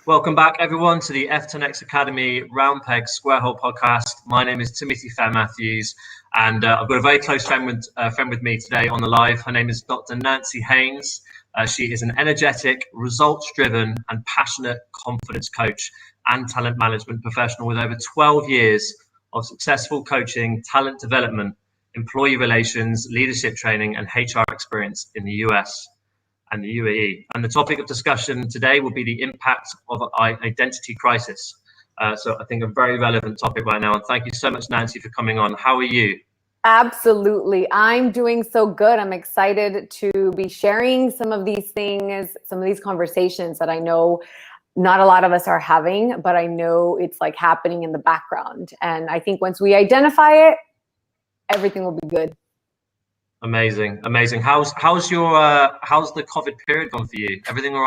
Welcome back, everyone, to the FTEN X Academy Round Peg Square Hole podcast. My name is Timothy Fair-Matthews, and I've got a very close friend with me today on the live. Her name is Dr. Nancy Haines. She is an energetic, results-driven, and passionate confidence coach and talent management professional with over 12 years of successful coaching, talent development, employee relations, leadership training, and HR experience in the US and the UAE. And the topic of discussion today will be the impact of identity crisis. So I think a very relevant topic right now. And thank you so much, Nancy, for coming on. How are you? Absolutely. I'm doing so good. I'm excited to be sharing some of these things, some of these conversations that I know not a lot of us are having, but I know it's like happening in the background. And I think once we identify it, everything will be good. Amazing, amazing. How's the COVID period gone for you? Everything all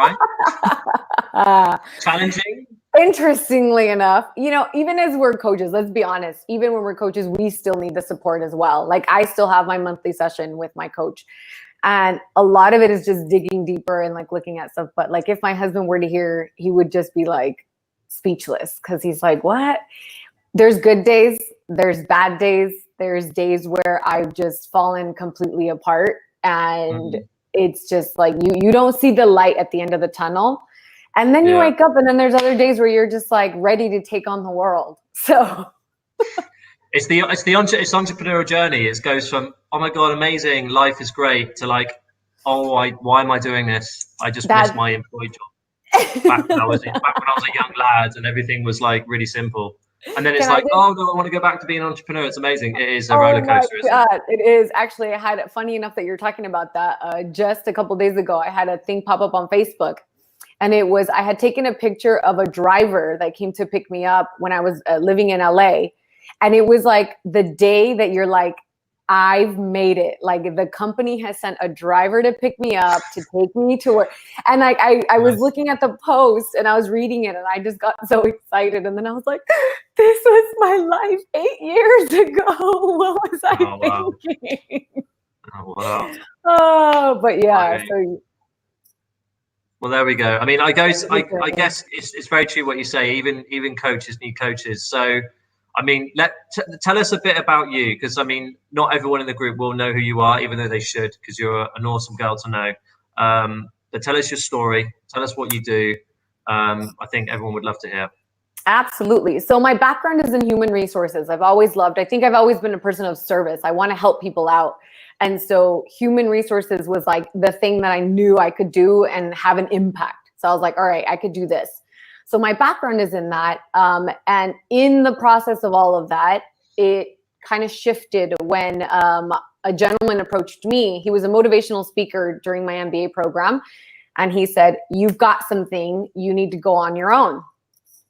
right? Challenging? Interestingly enough, even as we're coaches, let's be honest, even when we're coaches, we still need the support as well. Like I still have my monthly session with my coach. And a lot of it is just digging deeper and like looking at stuff. But like if my husband were to hear, he would just be like speechless because he's like, what? There's good days, there's bad days. There's days where I've just fallen completely apart, and it's just like you don't see the light at the end of the tunnel. And then you wake up, and then there's other days where you're just like ready to take on the world. So it's entrepreneurial journey. It goes from, oh my God, amazing, life is great, to like, why am I doing this? I just missed my employee job back when I was a young lad, and everything was like really simple. And then it's like, oh no, I want to go back to being an entrepreneur. It's amazing. It is a roller coaster, isn't it? It is. Actually, I had, funny enough that you're talking about that, just a couple of days ago, I had a thing pop up on Facebook. And it was, I had taken a picture of a driver that came to pick me up when I was living in LA. And it was like the day that you're like, I've made it. Like the company has sent a driver to pick me up, to take me to work. And I was looking at the post and I was reading it and I just got so excited. And then I was like, this was my life 8 years ago. What was I thinking? Oh, wow. Oh, but yeah. Okay. So, well, there we go. I mean, I guess it's very true what you say. Even coaches need coaches. So, I mean, tell us a bit about you, because I mean, not everyone in the group will know who you are, even though they should, because you're an awesome girl to know. But tell us your story. Tell us what you do. I think everyone would love to hear. Absolutely. So my background is in human resources. I think I've always been a person of service. I want to help people out. And so human resources was like the thing that I knew I could do and have an impact. So I was like, all right, I could do this. So my background is in that. And in the process of all of that, it kind of shifted when a gentleman approached me. He was a motivational speaker during my MBA program. And he said, you've got something, you need to go on your own.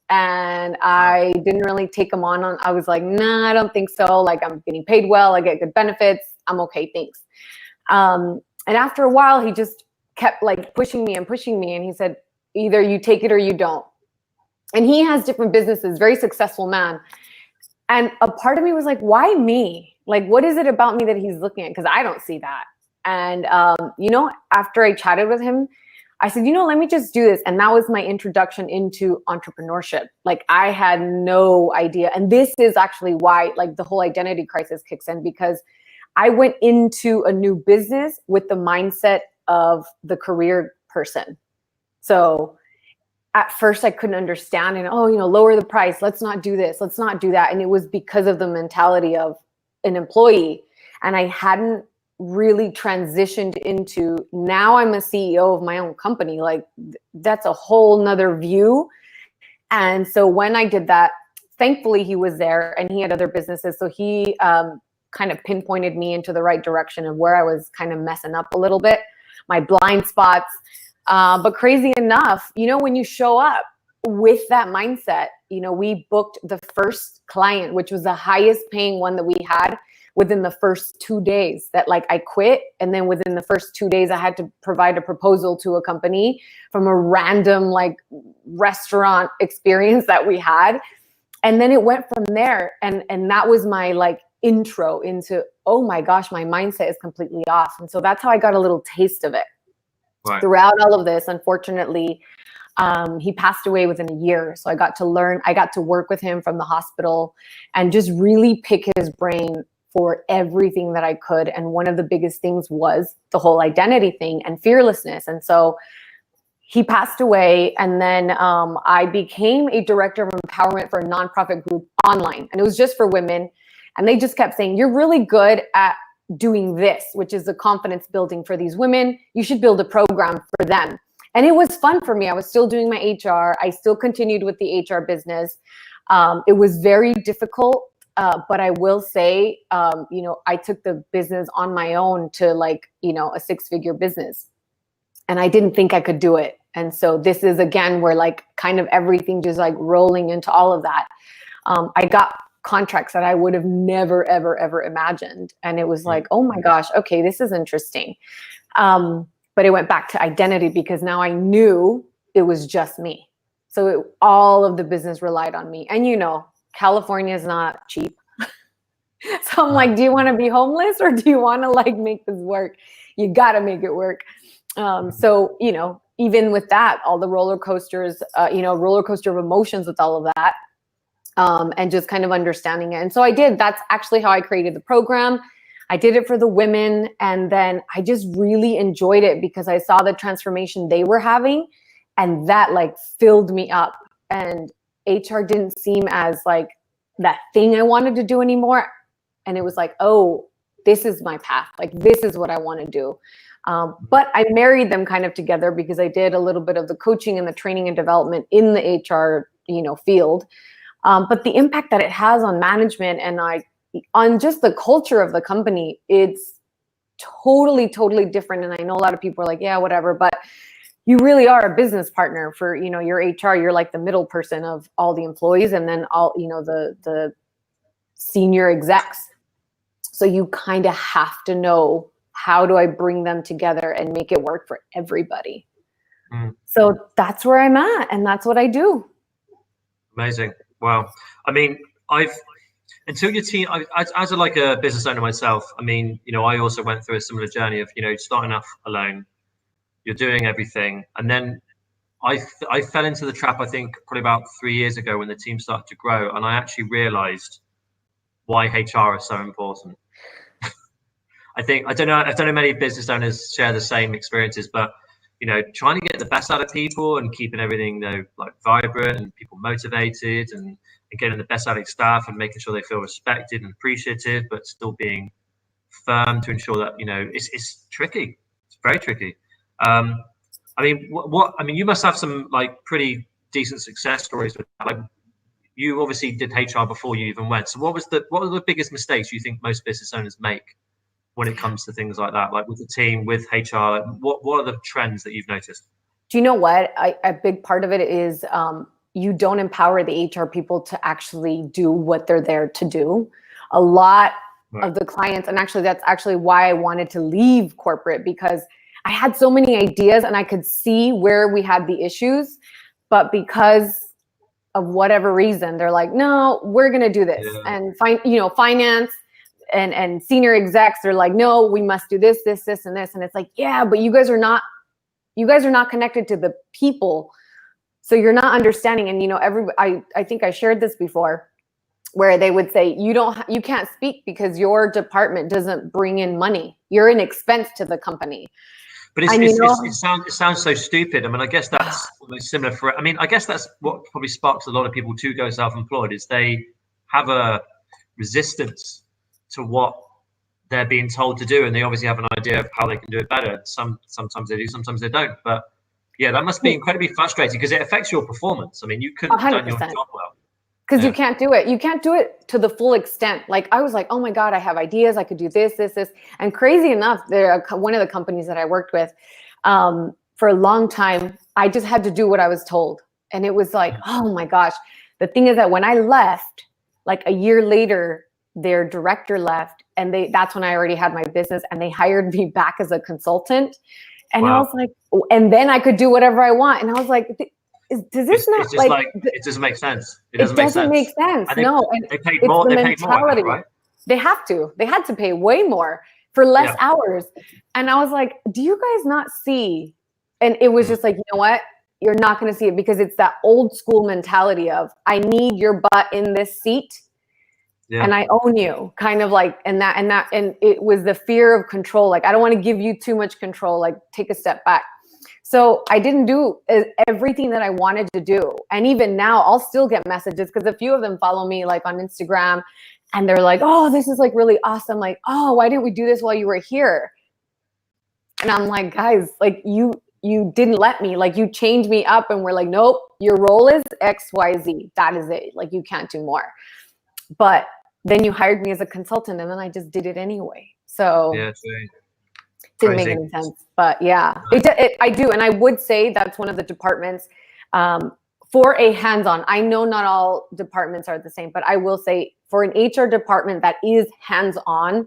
And I didn't really take him on. I was like, nah, I don't think so. Like I'm getting paid well, I get good benefits. I'm okay, thanks. And after a while, he just kept like pushing me. And he said, either you take it or you don't. And he has different businesses, very successful man. And a part of me was like, why me? Like, what is it about me that he's looking at? Because I don't see that. And, after I chatted with him, I said, let me just do this. And that was my introduction into entrepreneurship. Like I had no idea. And this is actually why like the whole identity crisis kicks in, because I went into a new business with the mindset of the career person. So at first I couldn't understand and, lower the price. Let's not do this. Let's not do that. And it was because of the mentality of an employee. And I hadn't really transitioned into, now I'm a CEO of my own company. Like that's a whole nother view. And so when I did that, thankfully he was there and he had other businesses. So he kind of pinpointed me into the right direction of where I was kind of messing up a little bit, my blind spots. But crazy enough, when you show up with that mindset, we booked the first client, which was the highest paying one that we had within the first 2 days that like I quit. And then within the first 2 days, I had to provide a proposal to a company from a random like restaurant experience that we had. And then it went from there. And that was my like intro into, oh my gosh, my mindset is completely off. And so that's how I got a little taste of it. Right. Throughout all of this, unfortunately, He passed away within a year. So I got to work with him from the hospital and just really pick his brain for everything that I could. And one of the biggest things was the whole identity thing and fearlessness. And so he passed away. And then I became a director of empowerment for a nonprofit group online. And it was just for women. And they just kept saying, you're really good at doing this, which is the confidence building for these women. You should build a program for them. And it was fun for me. I was still doing my HR. I still continued with the HR business. It was very difficult, but I will say, I took the business on my own to like, a 6-figure business. And I didn't think I could do it. And so this is, again, where like kind of everything just like rolling into all of that. I got contracts that I would have never, ever, ever imagined. And it was like, oh my gosh, okay, this is interesting. But it went back to identity because now I knew it was just me. So all of the business relied on me. And California is not cheap. So I'm like, do you want to be homeless or do you want to like make this work? You got to make it work. So, even with that, all the roller coasters, roller coaster of emotions with all of that, and just kind of understanding it. And so I did. That's actually how I created the program. I did it for the women. And then I just really enjoyed it because I saw the transformation they were having. And that like filled me up. And HR didn't seem as like that thing I wanted to do anymore. And it was like, oh, this is my path. Like, this is what I want to do. But I married them kind of together because I did a little bit of the coaching and the training and development in the HR, field. But the impact that it has on management and on just the culture of the company, it's totally, totally different. And I know a lot of people are like, yeah, whatever, but you really are a business partner for, your HR. You're like the middle person of all the employees and then all, the senior execs. So you kind of have to know, how do I bring them together and make it work for everybody? So that's where I'm at, and that's what I do. Amazing. Wow. I mean, until your team, as a business owner myself, I mean, I also went through a similar journey of, starting off alone, you're doing everything. And then I fell into the trap, I think probably about 3 years ago when the team started to grow. And I actually realized why HR is so important. I don't know many business owners share the same experiences, but trying to get the best out of people and keeping everything like vibrant and people motivated and getting the best out of staff and making sure they feel respected and appreciative, but still being firm to ensure that it's tricky. It's very tricky. I mean, you must have some like pretty decent success stories with that. Like, you obviously did HR before you even went. So what are the biggest mistakes you think most business owners make when it comes to things like that, like with the team, with HR? What are the trends that you've noticed? Do you know what? A big part of it is you don't empower the HR people to actually do what they're there to do. A lot of the clients, and actually that's actually why I wanted to leave corporate, because I had so many ideas and I could see where we had the issues, but because of whatever reason, they're like, no, we're going to do this. Yeah. And finance and senior execs, they're like, no, we must do this, this, this, and this. And it's like, yeah, but you guys are not connected to the people. So you're not understanding. And, I think I shared this before, where they would say, you can't speak because your department doesn't bring in money. You're an expense to the company. But it sounds so stupid. I mean, I guess that's almost similar I guess that's what probably sparks a lot of people to go self-employed, is they have a resistance to what they're being told to do, and they obviously have an idea of how they can do it better. Sometimes they do, sometimes they don't. But yeah, that must be incredibly frustrating because it affects your performance. I mean, you couldn't have done your job well. Because you can't do it. You can't do it to the full extent. Like, I was like, oh my God, I have ideas. I could do this, this, this. And crazy enough, one of the companies that I worked with for a long time, I just had to do what I was told. And it was like, oh my gosh. The thing is that when I left, like a year later, their director left, and that's when I already had my business, and they hired me back as a consultant. And I was like, and then I could do whatever I want. And I was like, does this not like it doesn't make sense? It doesn't make sense. And no, and they paid more. They paid more, right? They have to. They had to pay way more for less hours. And I was like, do you guys not see? And it was just like, you know what? you're not going to see it, because it's that old school mentality of, I need your butt in this seat. Yeah. And I own you, kind of like, and it was the fear of control. Like, I don't want to give you too much control, like take a step back. So I didn't do everything that I wanted to do. And even now I'll still get messages, because a few of them follow me like on Instagram, and they're like, oh, this is like really awesome. Like, oh, why didn't we do this while you were here? And I'm like, guys, like you didn't let me, like you changed me up, and we're like, nope, your role is XYZ. That is it. Like, you can't do more. But then you hired me as a consultant, and then I just did it anyway. So yeah, it didn't make any sense. But yeah, I do. And I would say that's one of the departments for a hands-on. I know not all departments are the same, but I will say for an HR department that is hands-on,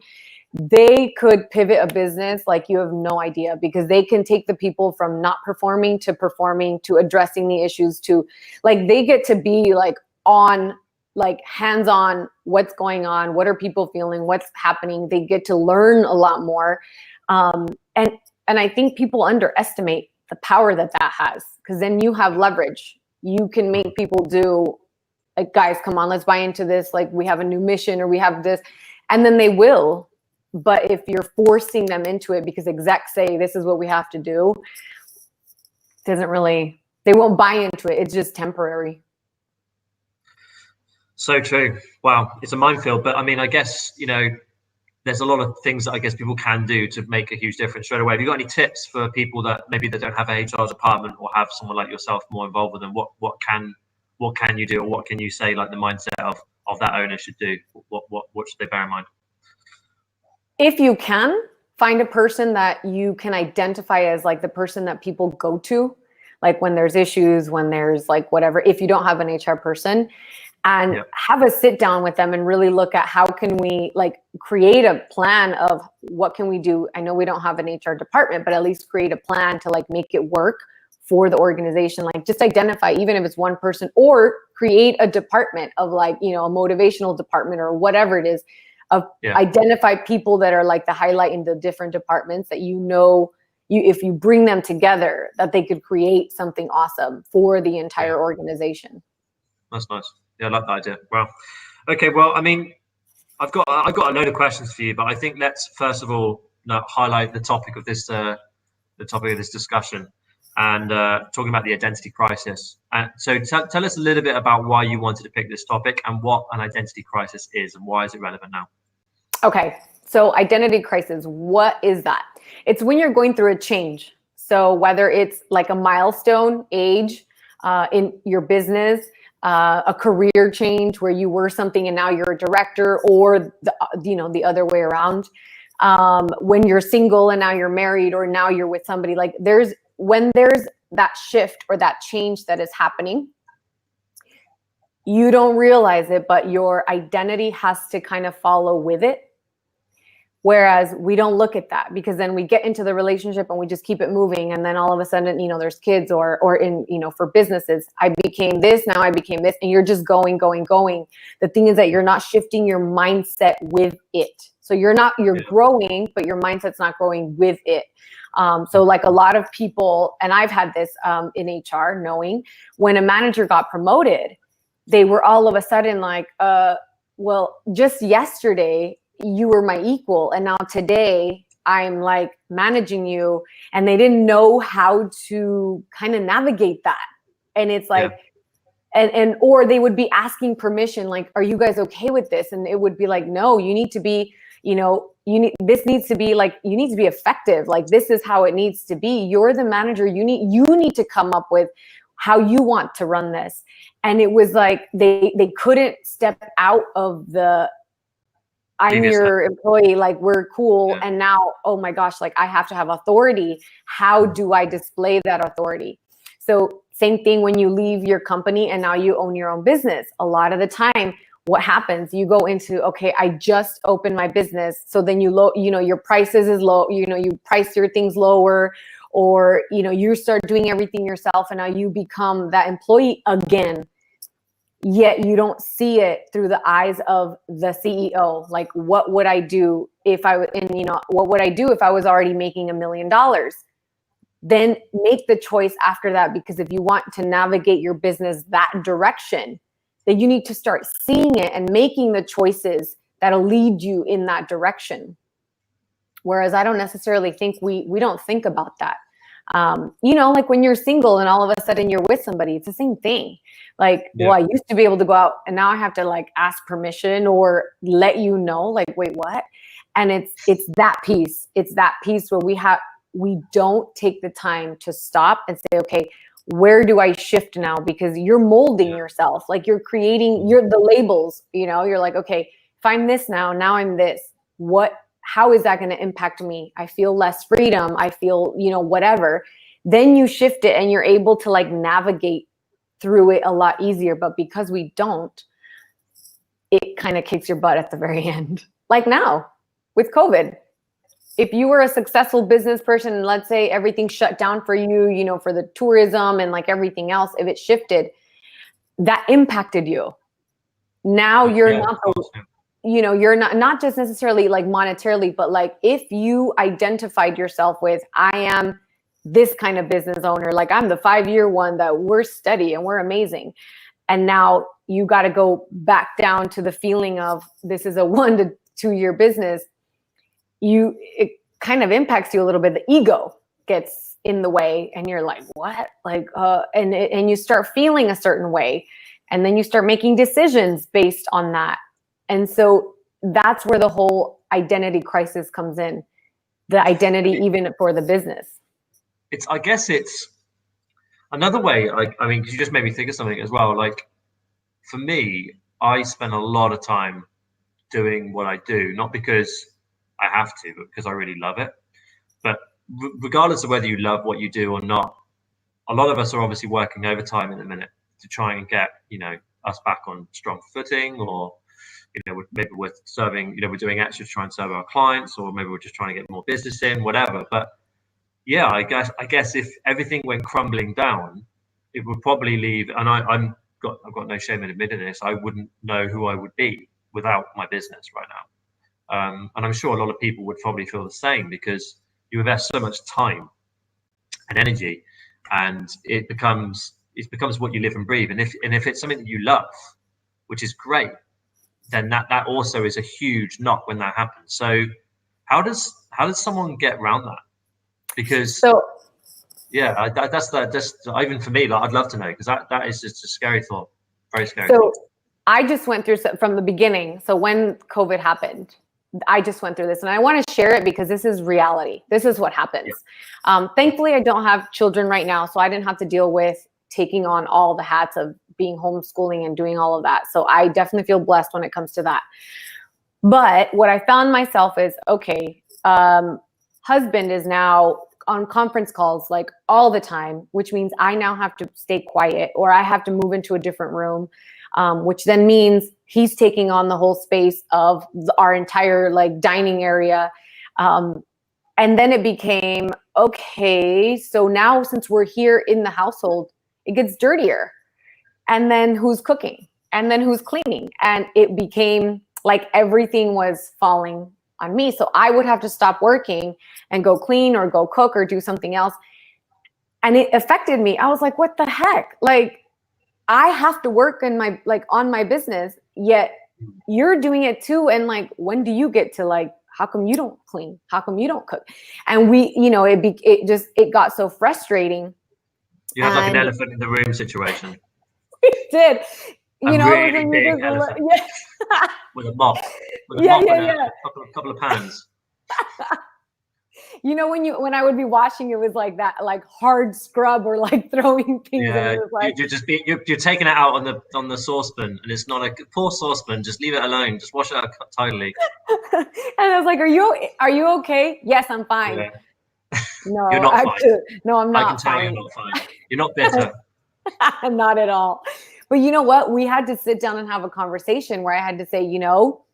they could pivot a business like you have no idea, because they can take the people from not performing to addressing the issues to, like, they get to be like on, like hands-on, what's going on, what are people feeling, what's happening. They get to learn a lot more. And I think people underestimate the power that has, because then you have leverage. You can make people do, like, guys, come on, let's buy into this. Like, we have a new mission, or we have this, and then they will. But if you're forcing them into it because execs say this is what we have to do, they won't buy into it. It's just temporary. So true. Wow, it's a minefield. But I mean, I guess, there's a lot of things that I guess people can do to make a huge difference straight away. Have you got any tips for people that maybe they don't have a HR department, or have someone like yourself more involved with them? What can you do, or what can you say, like the mindset of that owner should do? What should they bear in mind? If you can, find a person that you can identify as like the person that people go to, like when there's issues, when there's like whatever, if you don't have an HR person, and have a sit down with them and really look at how can we like create a plan of what can we do. I know we don't have an HR department, but at least create a plan to like make it work for the organization. Like, just identify, even if it's one person, or create a department of like, a motivational department or whatever it is, of identify people that are like the highlight in the different departments that if you bring them together, that they could create something awesome for the entire organization. That's nice. Yeah, I like that idea. Well, okay. Well, I mean, I've got a load of questions for you, but I think let's first of all highlight the topic of this discussion, and talking about the identity crisis. And so tell us a little bit about why you wanted to pick this topic, and what an identity crisis is, and why is it relevant now? Okay, so identity crisis, what is that? It's when you're going through a change. So whether it's like a milestone age in your business, a career change where you were something and now you're a director, or the other way around. When you're single and now you're married, or now you're with somebody, like when there's that shift or that change that is happening, you don't realize it, but your identity has to kind of follow with it. Whereas we don't look at that, because then we get into the relationship and we just keep it moving. And then all of a sudden, there's kids, or in, for businesses, I became this, now I became this, and you're just going. The thing is that you're not shifting your mindset with it. So you're growing, but your mindset's not growing with it. So like a lot of people, and I've had this in HR, knowing when a manager got promoted, they were all of a sudden like, well, just yesterday, you were my equal, and now today I'm like managing you, and they didn't know how to kind of navigate that. And it's like, or they would be asking permission, like, are you guys okay with this? And it would be like, no, you need to be, this needs to be like, you need to be effective. Like, this is how it needs to be. You're the manager. You need to come up with how you want to run this. And it was like, they couldn't step out of the, I'm your employee, like, we're cool. And now, oh my gosh, like, I have to have authority. How do I display that authority? So same thing when you leave your company and now you own your own business. A lot of the time, what happens, you go into, okay, I just opened my business. So then your prices is low, you price your things lower, or, you start doing everything yourself, and now you become that employee again. Yet you don't see it through the eyes of the CEO. Like, what would I do if I was already making $1 million? then make the choice after that. Because if you want to navigate your business that direction, then you need to start seeing it and making the choices that'll lead you in that direction. Whereas I don't necessarily think we don't think about that. You know, like when you're single and all of a sudden you're with somebody, it's the same thing. Like, well, I used to be able to go out and now I have to like ask permission or let you know, like, wait, what? And it's that piece. It's that piece where we don't take the time to stop and say, okay, where do I shift now? Because you're molding yourself, like you're creating the labels, you know, you're like, okay, if I'm this now I'm this. How is that going to impact me? I feel less freedom. I feel, you know, whatever. Then you shift it and you're able to like navigate through it a lot easier. But because we don't, it kind of kicks your butt at the very end. Like now with COVID, if you were a successful business person, and let's say everything shut down for you, you know, for the tourism and like everything else, if it shifted, that impacted you. Now you're not you know, you're not just necessarily like monetarily, but like if you identified yourself with, I am this kind of business owner, like I'm the 5-year one that we're steady and we're amazing. And now you got to go back down to the feeling of this is a 1 to 2 year business. It kind of impacts you a little bit. The ego gets in the way and you're like, what? Like, and you start feeling a certain way. And then you start making decisions based on that. And so that's where the whole identity crisis comes in, the identity even for the business. I guess it's another way. I mean, because you just made me think of something as well. Like for me, I spend a lot of time doing what I do, not because I have to, but because I really love it. But regardless of whether you love what you do or not, a lot of us are obviously working overtime in a minute to try and get, you know, us back on strong footing, or you know, maybe we're serving, you know, we're doing extra to try and serve our clients, or maybe we're just trying to get more business in, whatever. But yeah, I guess if everything went crumbling down, it would probably leave. And I've got no shame in admitting this. I wouldn't know who I would be without my business right now. And I'm sure a lot of people would probably feel the same, because you invest so much time and energy, and it becomes what you live and breathe. And if it's something that you love, which is great, then that also is a huge knock when that happens. So how does someone get around that? Because that's even for me, like, I'd love to know, because that is just a scary thought, very scary. So I just went through from the beginning. So when COVID happened, I just went through this, and I want to share it because this is reality. This is what happens. Thankfully, I don't have children right now, so I didn't have to deal with taking on all the hats of being homeschooling and doing all of that. So I definitely feel blessed when it comes to that. But what I found myself is, okay, husband is now on conference calls like all the time, which means I now have to stay quiet, or I have to move into a different room, which then means he's taking on the whole space of our entire like dining area. And then it became, okay, so now since we're here in the household, it gets dirtier. And then who's cooking? And then who's cleaning? And it became like everything was falling on me. So I would have to stop working and go clean or go cook or do something else. And it affected me. I was like, what the heck? Like, I have to work in my, like, on my business, yet you're doing it too. And like, when do you get to, like, how come you don't clean? How come you don't cook? And we, you know, it got so frustrating. You had like an elephant in the room situation. We did. You know, really big elephant. With a mop. With a mop and a couple of pans. You know, when I would be washing, it was like that, like hard scrub or like throwing things. Yeah, and it was like, you're taking it out on the saucepan, and it's not a poor saucepan. Just leave it alone. Just wash it out tidily. And I was like, are you okay? Yes, I'm fine. Yeah. No, you're not fine. No, I'm not. I can tell you're not fine. You're not bitter. Not at all. But you know what? We had to sit down and have a conversation where I had to say, you know,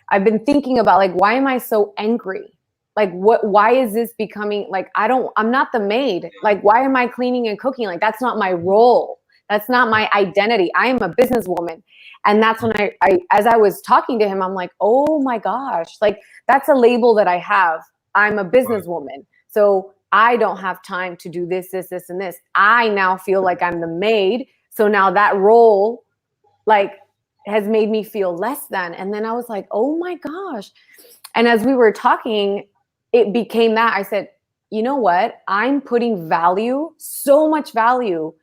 I've been thinking about, like, why am I so angry? Like, why is this becoming, like, I'm not the maid. Like, why am I cleaning and cooking? Like, that's not my role. That's not my identity. I am a businesswoman. And that's when I as I was talking to him, I'm like, oh my gosh, like, that's a label that I have. I'm a businesswoman. So I don't have time to do this, this, this, and this. I now feel like I'm the maid. So now that role like has made me feel less than. And then I was like, oh my gosh. And as we were talking, it became that. I said, you know what? I'm putting value, so much value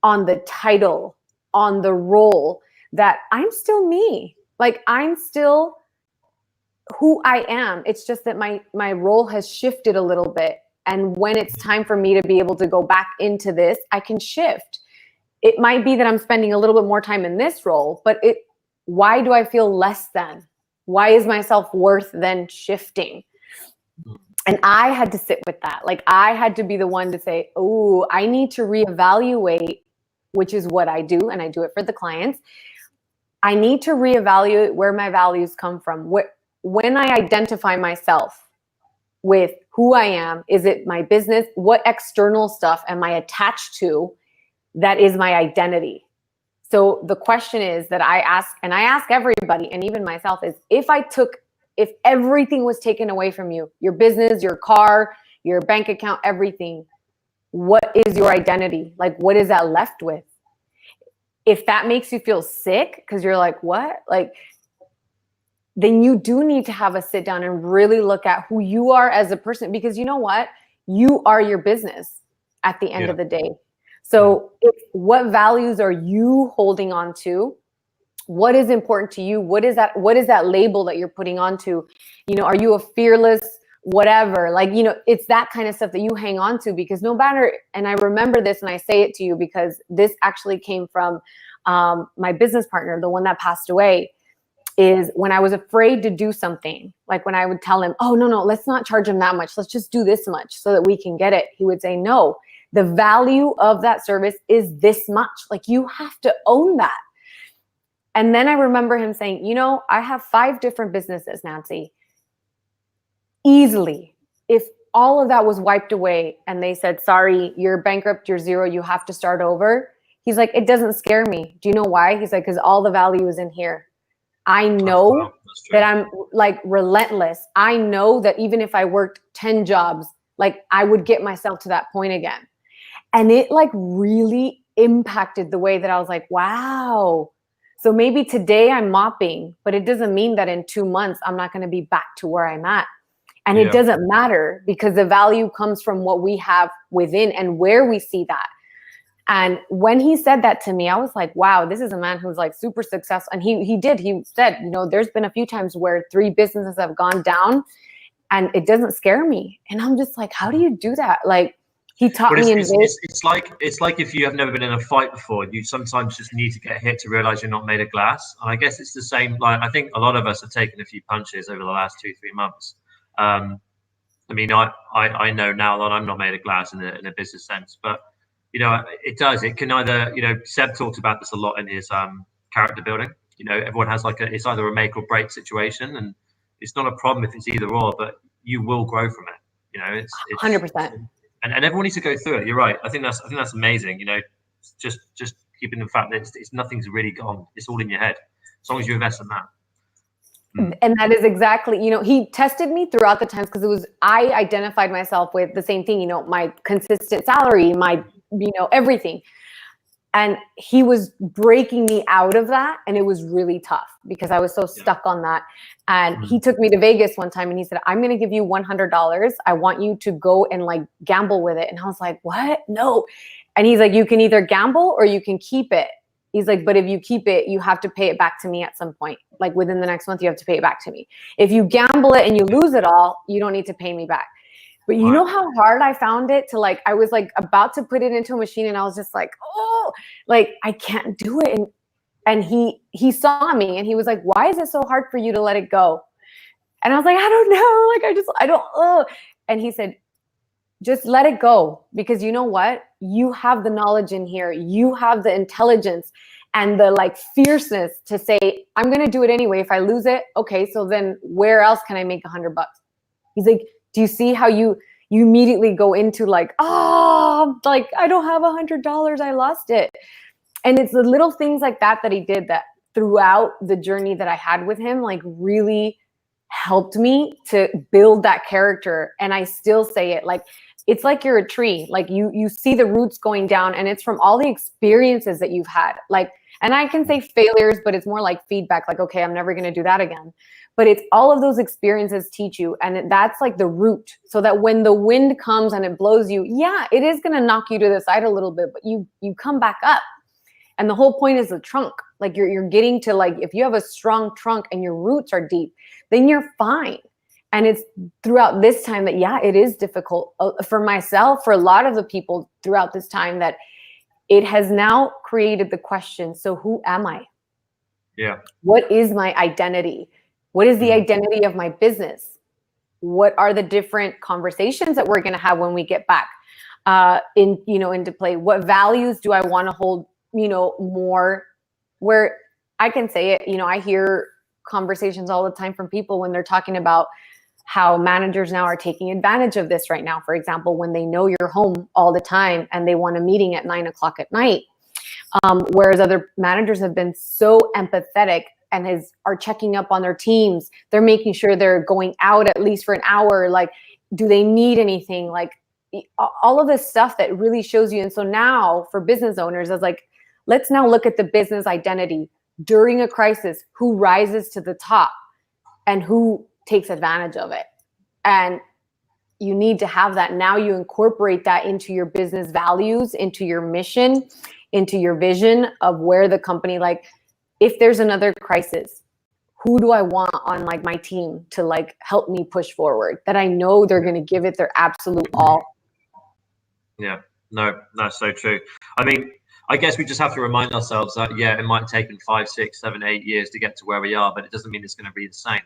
on the title, on the role, that I'm still me. Like I'm still who I am. It's just that my role has shifted a little bit. And when it's time for me to be able to go back into this, I can shift. It might be that I'm spending a little bit more time in this role, but why do I feel less than? Why is my self-worth then shifting? And I had to sit with that. Like I had to be the one to say, oh, I need to reevaluate, which is what I do. And I do it for the clients. I need to reevaluate where my values come from. When I identify myself with who I am, is it my business? What external stuff am I attached to that is my identity? So the question is that I ask, and I ask everybody, and even myself, is if everything was taken away from you, your business, your car, your bank account, everything, what is your identity? Like, what is that left with? If that makes you feel sick, because you're like, what? Like, then you do need to have a sit down and really look at who you are as a person, because you know what? You are your business at the end of the day. So what values are you holding on to? What is important to you? What is that label that you're putting onto? You know, are you a fearless whatever? Like, you know, it's that kind of stuff that you hang on to, because no matter, and I remember this and I say it to you because this actually came from my business partner, the one that passed away, is when I was afraid to do something, like when I would tell him, oh, no, let's not charge him that much. Let's just do this much so that we can get it. He would say, no, the value of that service is this much. Like you have to own that. And then I remember him saying, you know, I have 5 different businesses, Nancy. Easily, if all of that was wiped away and they said, sorry, you're bankrupt, you're zero, you have to start over. He's like, it doesn't scare me. Do you know why? He's like, because all the value is in here. I know that I'm like relentless. I know that even if I worked 10 jobs, like I would get myself to that point again. And it like really impacted the way that I was like, wow. So maybe today I'm mopping, but it doesn't mean that in 2 months, I'm not going to be back to where I'm at. And it doesn't matter, because the value comes from what we have within and where we see that. And when he said that to me, I was like, wow, this is a man who's like super successful. And he said, you know, there's been a few times where 3 businesses have gone down and it doesn't scare me. And I'm just like, how do you do that? Like, he taught me. It's like if you have never been in a fight before, you sometimes just need to get hit to realize you're not made of glass. And I guess it's the same. Like, I think a lot of us have taken a few punches over the last 2-3 months. I mean, I know now that I'm not made of glass in a business sense, but you know, it can either, you know, Seb talks about this a lot in his character building. You know, everyone has like it's either a make or break situation, and it's not a problem if it's either or, but you will grow from it. You know, it's 100%. And everyone needs to go through it. You're right. I think that's amazing. You know, just keeping the fact that it's nothing's really gone. It's all in your head, as long as you invest in that. And that is exactly, you know, he tested me throughout the times, because I identified myself with the same thing, you know, my consistent salary, my, you know, everything. And he was breaking me out of that. And it was really tough because I was so stuck on that. And he took me to Vegas one time and he said, I'm going to give you $100. I want you to go and like gamble with it. And I was like, what? No. And he's like, you can either gamble or you can keep it. He's like, but if you keep it, you have to pay it back to me at some point. Like within the next month, you have to pay it back to me. If you gamble it and you lose it all, you don't need to pay me back. But you know how hard I found it to, like, I was like about to put it into a machine and I was just like, oh, like I can't do it. And he saw me and he was like, why is it so hard for you to let it go? And I was like, I don't know. Like, I don't. And he said, just let it go, because you know what? You have the knowledge in here. You have the intelligence and the like fierceness to say, I'm going to do it anyway. If I lose it, okay, so then where else can I make $100? He's like, do you see how you immediately go into like, like I don't have $100. I lost it. And it's the little things like that he did that throughout the journey that I had with him, like really helped me to build that character. And I still say it, like, it's like you're a tree. Like you see the roots going down, and it's from all the experiences that you've had. Like, and I can say failures, but it's more like feedback. Like, okay, I'm never going to do that again. But it's all of those experiences teach you. And that's like the root. So that when the wind comes and it blows you, yeah, it is going to knock you to the side a little bit, but you come back up. And the whole point is the trunk. Like you're getting to, like, if you have a strong trunk and your roots are deep, then you're fine. And it's throughout this time that, yeah, it is difficult for myself, for a lot of the people throughout this time, that it has now created the question, so who am I? Yeah. What is my identity? What is the identity of my business? What are the different conversations that we're going to have when we get back into play? What values do I want to hold, more, where I can say it, I hear conversations all the time from people when they're talking about how managers now are taking advantage of this right now. For example, when they know you're home all the time and they want a meeting at 9 o'clock at night, whereas other managers have been so empathetic and are checking up on their teams. They're making sure they're going out at least for an hour. Like, do they need anything? Like all of this stuff that really shows you. And so now for business owners, I was like, let's now look at the business identity during a crisis. Who rises to the top and who takes advantage of it? And you need to have that. Now you incorporate that into your business values, into your mission, into your vision of where the company, like, if there's another crisis, who do I want on like my team to like help me push forward, that I know they're going to give it their absolute all? Yeah, no, that's so true. I mean, I guess we just have to remind ourselves that, yeah, it might have taken 5, 6, 7, 8 years to get to where we are, but it doesn't mean it's going to be the same,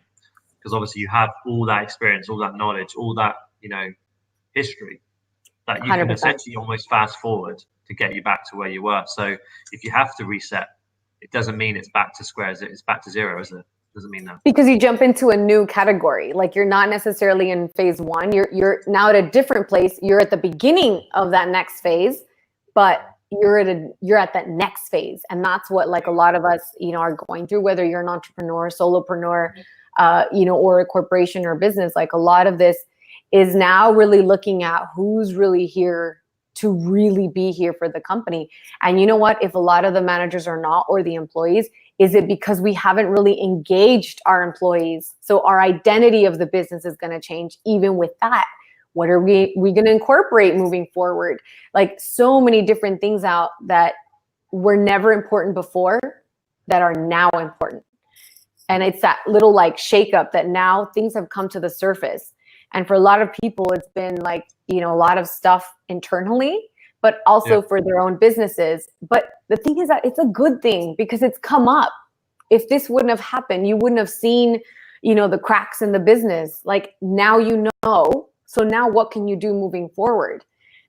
because obviously you have all that experience, all that knowledge, all that, history that you 100%. Can essentially almost fast forward to get you back to where you were. So if you have to reset, it doesn't mean it's back to square. It's back to zero, is it? Doesn't mean that. Because you jump into a new category. Like, you're not necessarily in phase one. You're now at a different place. You're at the beginning of that next phase, but you're at that next phase. And that's what, like, a lot of us, are going through, whether you're an entrepreneur, solopreneur, or a corporation or a business. Like, a lot of this is now really looking at who's really here to really be here for the company. And you know what? If a lot of the managers are not, or the employees, is it because we haven't really engaged our employees? So our identity of the business is going to change even with that. What are we going to incorporate moving forward? Like, so many different things out that were never important before that are now important. And it's that little like shakeup that now things have come to the surface. And for a lot of people, it's been like, a lot of stuff internally, but also for their own businesses. But the thing is that it's a good thing, because it's come up. If this wouldn't have happened, you wouldn't have seen, the cracks in the business. Like, now so now what can you do moving forward?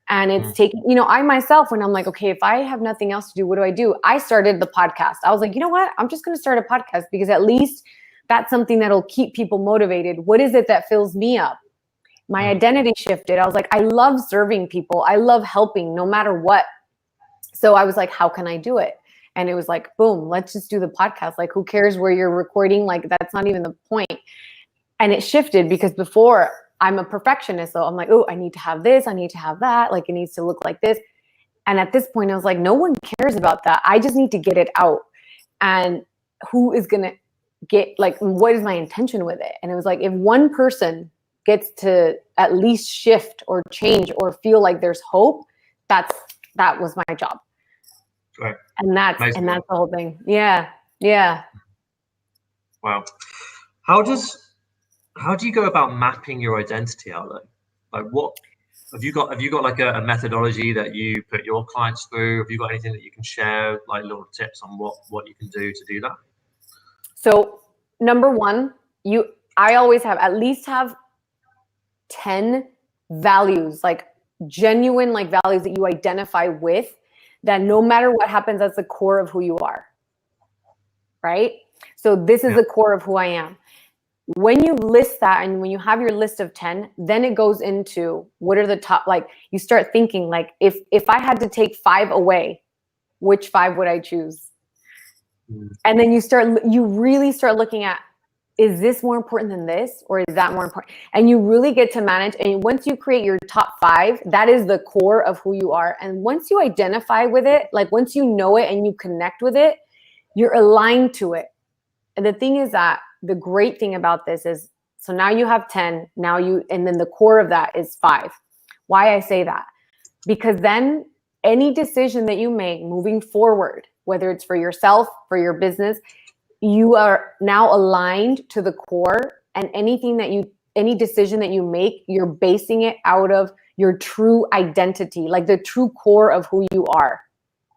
And it's taking, I myself, when I'm like, okay, if I have nothing else to do, what do? I started the podcast. I was like, you know what? I'm just going to start a podcast, because at least that's something that'll keep people motivated. What is it that fills me up? My identity shifted. I was like, I love serving people. I love helping no matter what. So I was like, how can I do it? And it was like, boom, let's just do the podcast. Like, who cares where you're recording? Like, that's not even the point. And it shifted, because before, I'm a perfectionist. So I'm like, oh, I need to have this. I need to have that. Like, it needs to look like this. And at this point, I was like, no one cares about that. I just need to get it out. And who is going to get, like, what is my intention with it? And it was like, if one person gets to at least shift or change or feel like there's hope, that was my job. Right. And that's the whole thing. Yeah. Yeah. Wow. How do you go about mapping your identity out there? Like, what have you got like a methodology that you put your clients through? Have you got anything that you can share, like little tips on what you can do to do that? So number one, I always at least have 10 values, like genuine like values that you identify with, that no matter what happens, that's the core of who you are, right? So this is the core of who I am. When you list that, and when you have your list of 10, then it goes into what are the top, like, you start thinking, like, if I had to take 5 away, which 5 would I choose? And then you really start looking at, is this more important than this, or is that more important? And you really get to manage. And once you create your top 5, that is the core of who you are. And once you identify with it, like once you know it and you connect with it, you're aligned to it. And the thing is that the great thing about this is, so now you have 10, and then the core of that is 5. Why I say that? Because then any decision that you make moving forward, whether it's for yourself, for your business, you are now aligned to the core, and any decision that you make, you're basing it out of your true identity, like the true core of who you are,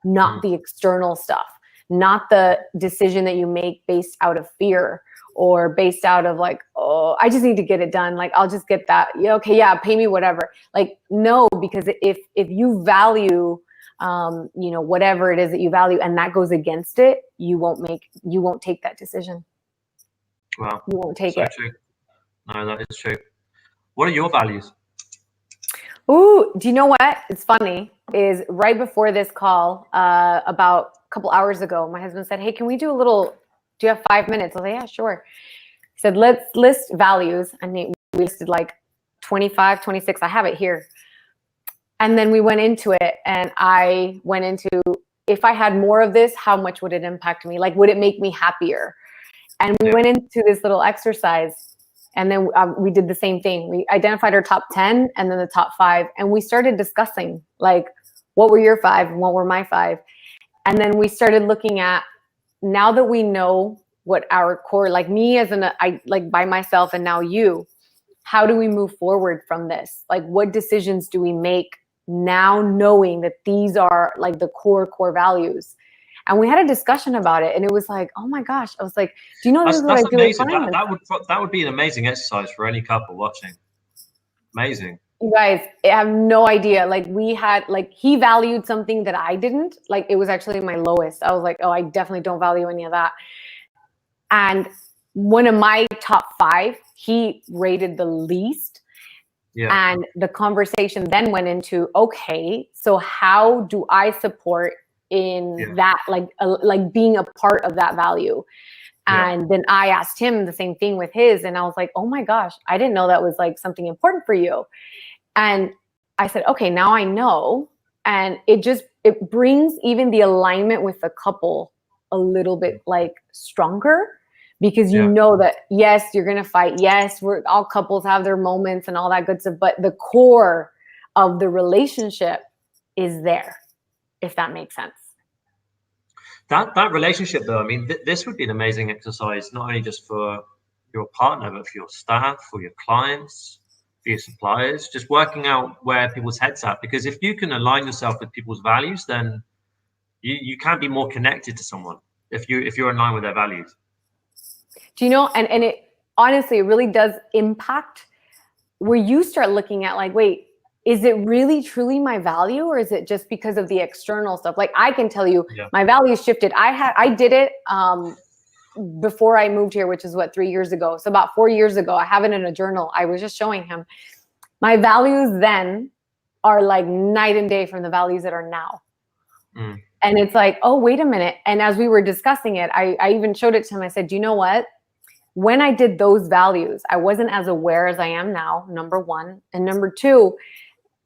not the external stuff, not the decision that you make based out of fear or based out of like, oh, I just need to get it done. Like, I'll just get that. Yeah, okay, yeah, pay me whatever. Like, no, because if you value whatever it is that you value, and that goes against it, you won't take that decision. Wow. You won't take so it. True. No, that is true. What are your values? Ooh, do you know what? It's funny, is right before this call, about a couple hours ago, my husband said, hey, can we do do you have 5 minutes? I was like, yeah, sure. He said, let's list values. And we listed like 25, 26. I have it here. And then we went into it, and I went into, if I had more of this, how much would it impact me? Like, would it make me happier? And we went into this little exercise, and then we did the same thing. We identified our top 10 and then the top 5. And we started discussing, like, what were your 5 and what were my 5? And then we started looking at, now that we know what our core, like me as like by myself, and now you, how do we move forward from this? Like, what decisions do we make now, knowing that these are like the core values? And we had a discussion about it, and it was like, oh my gosh, I was like, do you know, this is what I do with clients? That would be an amazing exercise for any couple watching. Amazing. You guys, I have no idea. Like, we had, like, he valued something that I didn't. Like, it was actually my lowest. I was like, oh, I definitely don't value any of that. And one of my top 5, he rated the least. Yeah. And the conversation then went into, okay, so how do I support in that, like being a part of that value? And then I asked him the same thing with his, and I was like, oh my gosh, I didn't know that was like something important for you. And I said, okay, now I know. And it brings even the alignment with the couple a little bit like stronger, because you know that, yes, you're going to fight. Yes, all couples have their moments and all that good stuff, but the core of the relationship is there, if that makes sense. That relationship, though, I mean, this would be an amazing exercise, not only just for your partner, but for your staff, for your clients, for your suppliers, just working out where people's heads at. Because if you can align yourself with people's values, then you can be more connected to someone if you're in line with their values. Do you know, and it honestly, it really does impact where you start looking at, like, wait, is it really truly my value, or is it just because of the external stuff? Like, I can tell you my values shifted. I did it before I moved here, which is 3 years ago. So about 4 years ago, I have it in a journal. I was just showing him my values then are like night and day from the values that are now. And it's like, oh, wait a minute. And as we were discussing it, I even showed it to him. I said, do you know what? When I did those values, I wasn't as aware as I am now, number one. And number two,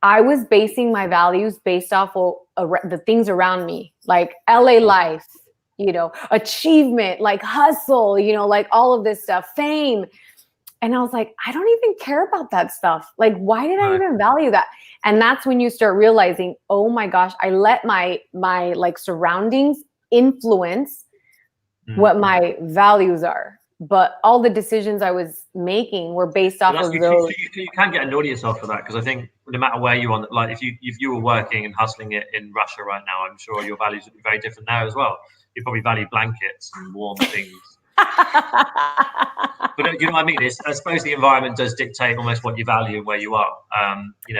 I was basing my values based off of the things around me, like LA life, achievement, like hustle, like all of this stuff, fame. And I was like, I don't even care about that stuff. Like, why did I even value that? And that's when you start realizing, oh my gosh, I let my like surroundings influence what my values are. But all the decisions I was making were based off of those. You can get annoyed at yourself for that, because I think no matter where you are, like if you were working and hustling it in Russia right now, I'm sure your values would be very different there as well. You probably value blankets and warm things. But you know what I mean? I suppose the environment does dictate almost what you value and where you are.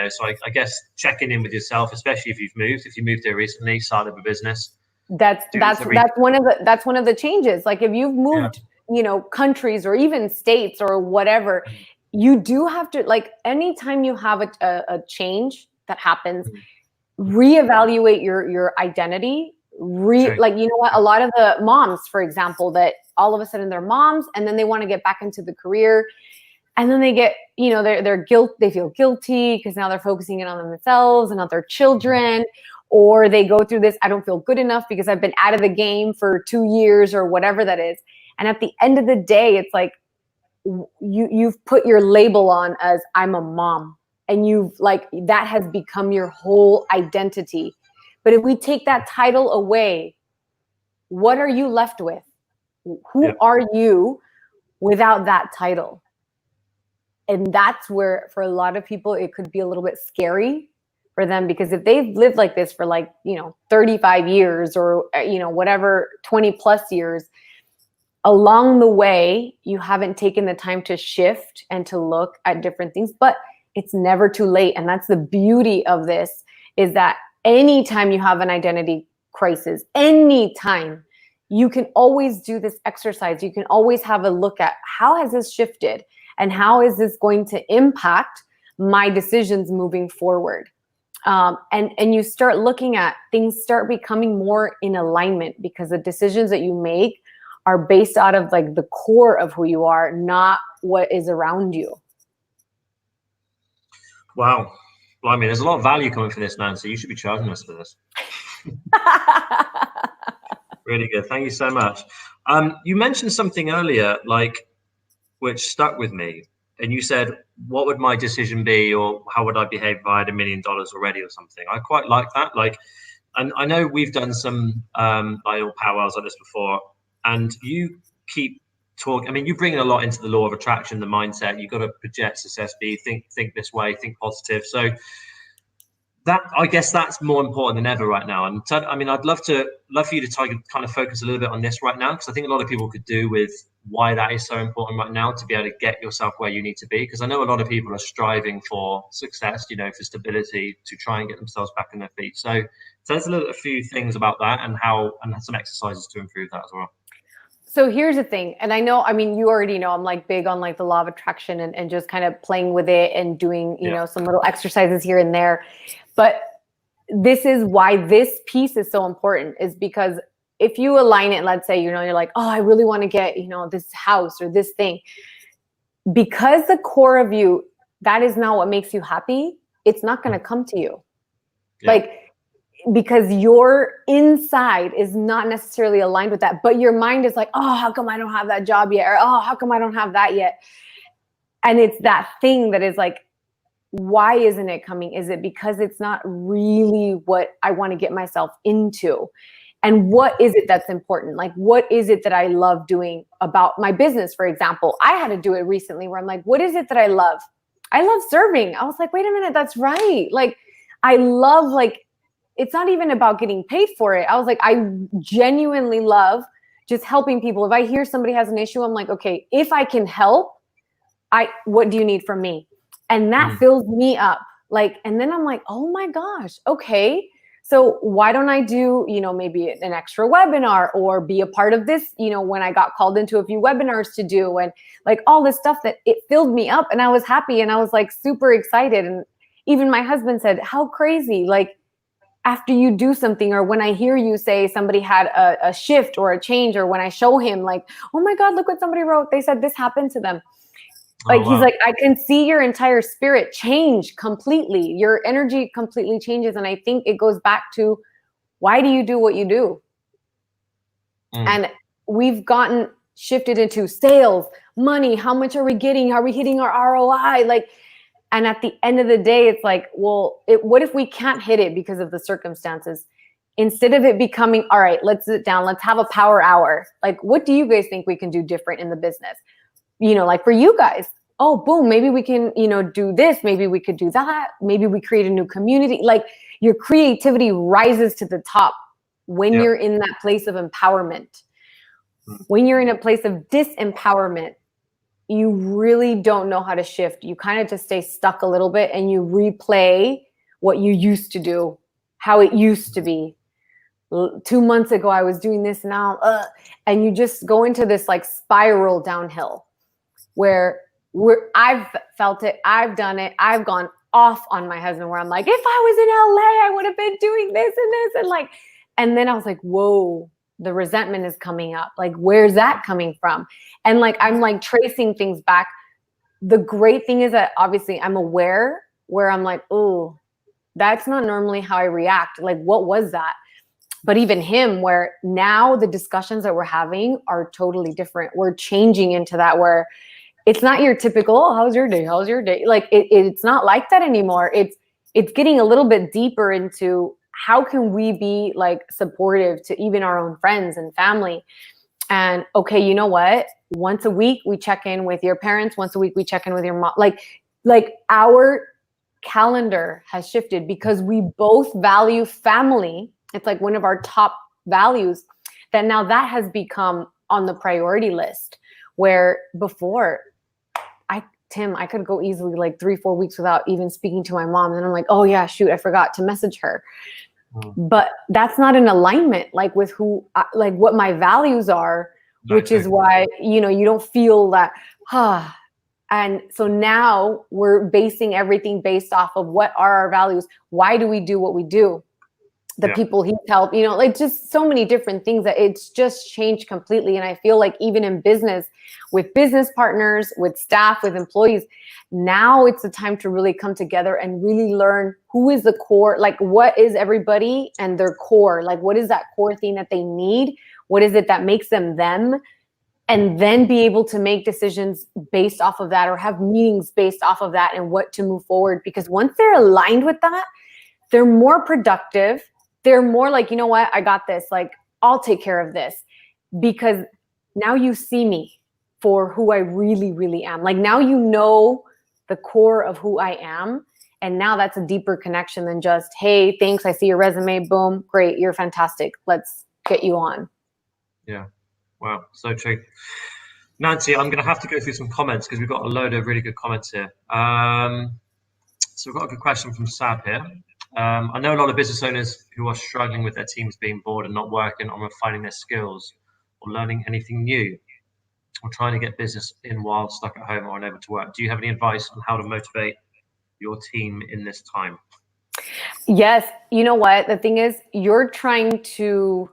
So I guess checking in with yourself, especially if you moved here recently, started a business. That's one of the changes. Like if you've moved, countries or even states or whatever, you do have to, like, anytime you have a change that happens, reevaluate your identity. Like, you know what? A lot of the moms, for example, that all of a sudden they're moms, and then they want to get back into the career. And then they get, they feel guilty because now they're focusing in on themselves and not their children. Or they go through this, I don't feel good enough because I've been out of the game for 2 years or whatever that is. And at the end of the day, it's like you've put your label on as I'm a mom. And that has become your whole identity. But if we take that title away, what are you left with? Who are you without that title? And that's where, for a lot of people, it could be a little bit scary for them, because if they've lived like this for 35 years or, whatever, 20 plus years, along the way, you haven't taken the time to shift and to look at different things, but it's never too late. And that's the beauty of this, is that anytime you have an identity crisis, anytime, you can always do this exercise. You can always have a look at, how has this shifted? And how is this going to impact my decisions moving forward? And you start looking at things, start becoming more in alignment, because the decisions that you make are based out of the core of who you are, not what is around you. Wow. Well, I mean, there's a lot of value coming from this, Nancy. You should be charging us for this. Really good. Thank you so much. You mentioned something earlier, which stuck with me. And you said, what would my decision be, or how would I behave if I had $1 million already or something? I quite like that. And I know we've done some powwows like this before, and you keep talking. I mean, you bring in a lot into the law of attraction, the mindset. You've got to project success, think this way, think positive. So that, I guess, that's more important than ever right now. And I mean, I'd love for you to kind of focus a little bit on this right now, because I think a lot of people could do with why that is so important right now, to be able to get yourself where you need to be. Because I know a lot of people are striving for success, for stability, to try and get themselves back on their feet. So there's a few things about that, and some exercises to improve that as well. So here's the thing, and you already know I'm big on the law of attraction and just kind of playing with it and doing, some little exercises here and there. But this is why this piece is so important, is because if you align it, let's say, you're like, oh, I really want to get, this house or this thing, because the core of you, that is not what makes you happy, it's not going to come to you. Yeah. Because your inside is not necessarily aligned with that, but your mind is like, oh, how come I don't have that job yet? Or, oh, how come I don't have that yet? And it's that thing that is why isn't it coming? Is it because it's not really what I want to get myself into? And what is it that's important? What is it that I love doing about my business? For example, I had to do it recently where I'm what is it that I love? I love serving. I was wait a minute, that's right. I love, it's not even about getting paid for it. I was I genuinely love just helping people. If I hear somebody has an issue, I'm okay, if I can help, what do you need from me? And that fills me up. And then I'm oh my gosh, okay. So why don't I do, maybe an extra webinar, or be a part of this, when I got called into a few webinars to do, and all this stuff that it filled me up, and I was happy, and I was super excited. And even my husband said, how crazy, after you do something, or when I hear you say somebody had a shift or a change, or when I show him oh my God, look what somebody wrote. They said this happened to them. Wow. He's I can see your entire spirit change completely. Your energy completely changes. And I think it goes back to, why do you do what you do? And we've gotten shifted into sales, money. How much are we getting? Are we hitting our ROI? And at the end of the day, it's well, what if we can't hit it because of the circumstances? Instead of it becoming, all right, let's sit down, let's have a power hour. What do you guys think we can do different in the business? For you guys, oh, boom, maybe we can, do this. Maybe we could do that. Maybe we create a new community. Your creativity rises to the top when you're in that place of empowerment. When you're in a place of disempowerment, you really don't know how to shift. You kind of just stay stuck a little bit, and you replay what you used to do, how it used to be. 2 months ago, I was doing this now, and you just go into this spiral downhill where I've felt it, I've done it, I've gone off on my husband where I'm if I was in LA, I would have been doing this and this, and then I was whoa, the resentment is coming up. Like, where's that coming from? And like, I'm like tracing things back. The great thing is that obviously I'm aware where I'm like, oh, that's not normally how I react. Like, what was that? But even him, where now the discussions that we're having are totally different. We're changing into that where it's not your typical, oh, how's your day? How's your day? Like it's not like that anymore. It's getting a little bit deeper into how can we be like supportive to even our own friends and family. And okay, you know what? Once a week we check in with your parents. Once a week we check in with your mom. Like our calendar has shifted because we both value family. It's like one of our top values that now that has become on the priority list, where before I could go easily like 3-4 weeks without even speaking to my mom. And I'm like, oh yeah, shoot, I forgot to message her. But that's not in alignment, like with like what my values are, which is why, you know, you don't feel that, And so now we're basing everything based off of what are our values. Why do we do what we do? The people he's helped, you know, like just so many different things that it's just changed completely. And I feel like even in business, with business partners, with staff, with employees, now it's the time to really come together and really learn who is the core, like what is everybody and their core, like what is that core thing that they need? What is it that makes them them? And then be able to make decisions based off of that or have meetings based off of that and what to move forward. Because once they're aligned with that, they're more productive. They're more like, you know what, I got this. Like, I'll take care of this because now you see me for who I really, really am. Like now you know the core of who I am. And now that's a deeper connection than just, hey, thanks. I see your resume. Boom. Great. You're fantastic. Let's get you on. Yeah. Wow. So true. Nancy, I'm going to have to go through some comments because we've got a load of really good comments here. So we've got a good question from Sab here. I know a lot of business owners who are struggling with their teams being bored and not working on refining their skills or learning anything new or trying to get business in while stuck at home or unable to work. Do you have any advice on how to motivate your team in this time? Yes. You know what? The thing is, you're trying to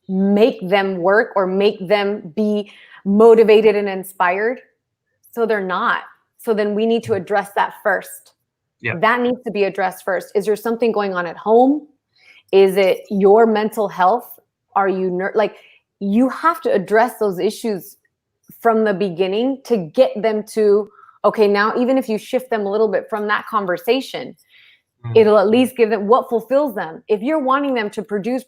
make them work or make them be motivated and inspired. So they're not. So then we need to address that first. Yeah. That needs to be addressed first. Is there something going on at home? Is it your mental health? Are you like, you have to address those issues from the beginning to get them to, okay, now even if you shift them a little bit from that conversation, it'll at least give them what fulfills them. If you're wanting them to produce,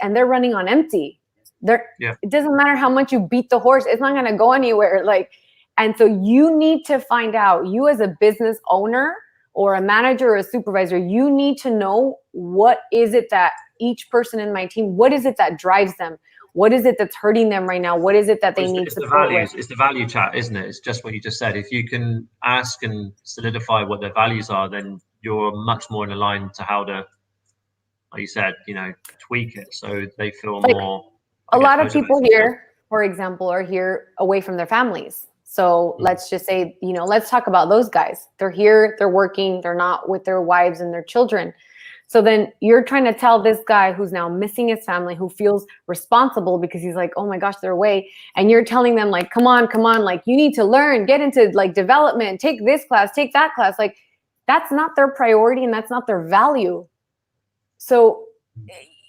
and they're running on empty, it doesn't matter how much you beat the horse, it's not going to go anywhere. Like, and so you need to find out, you as a business owner or a manager or a supervisor, you need to know what is it that each person in my team, what is it that drives them? What is it that's hurting them right now? What is it that they need support with? It's the value chat, isn't it? It's just what you just said. If you can ask and solidify what their values are, then you're much more in line to how to, like you said, you know, tweak it so they feel like more. A lot of people here, for example, are here away from their families. So let's just say, you know, let's talk about those guys. They're here, they're working, they're not with their wives and their children. So then you're trying to tell this guy who's now missing his family, who feels responsible because he's like, oh my gosh, they're away. And you're telling them like, come on, like you need to learn, get into like development, take this class, take that class. Like that's not their priority and that's not their value. So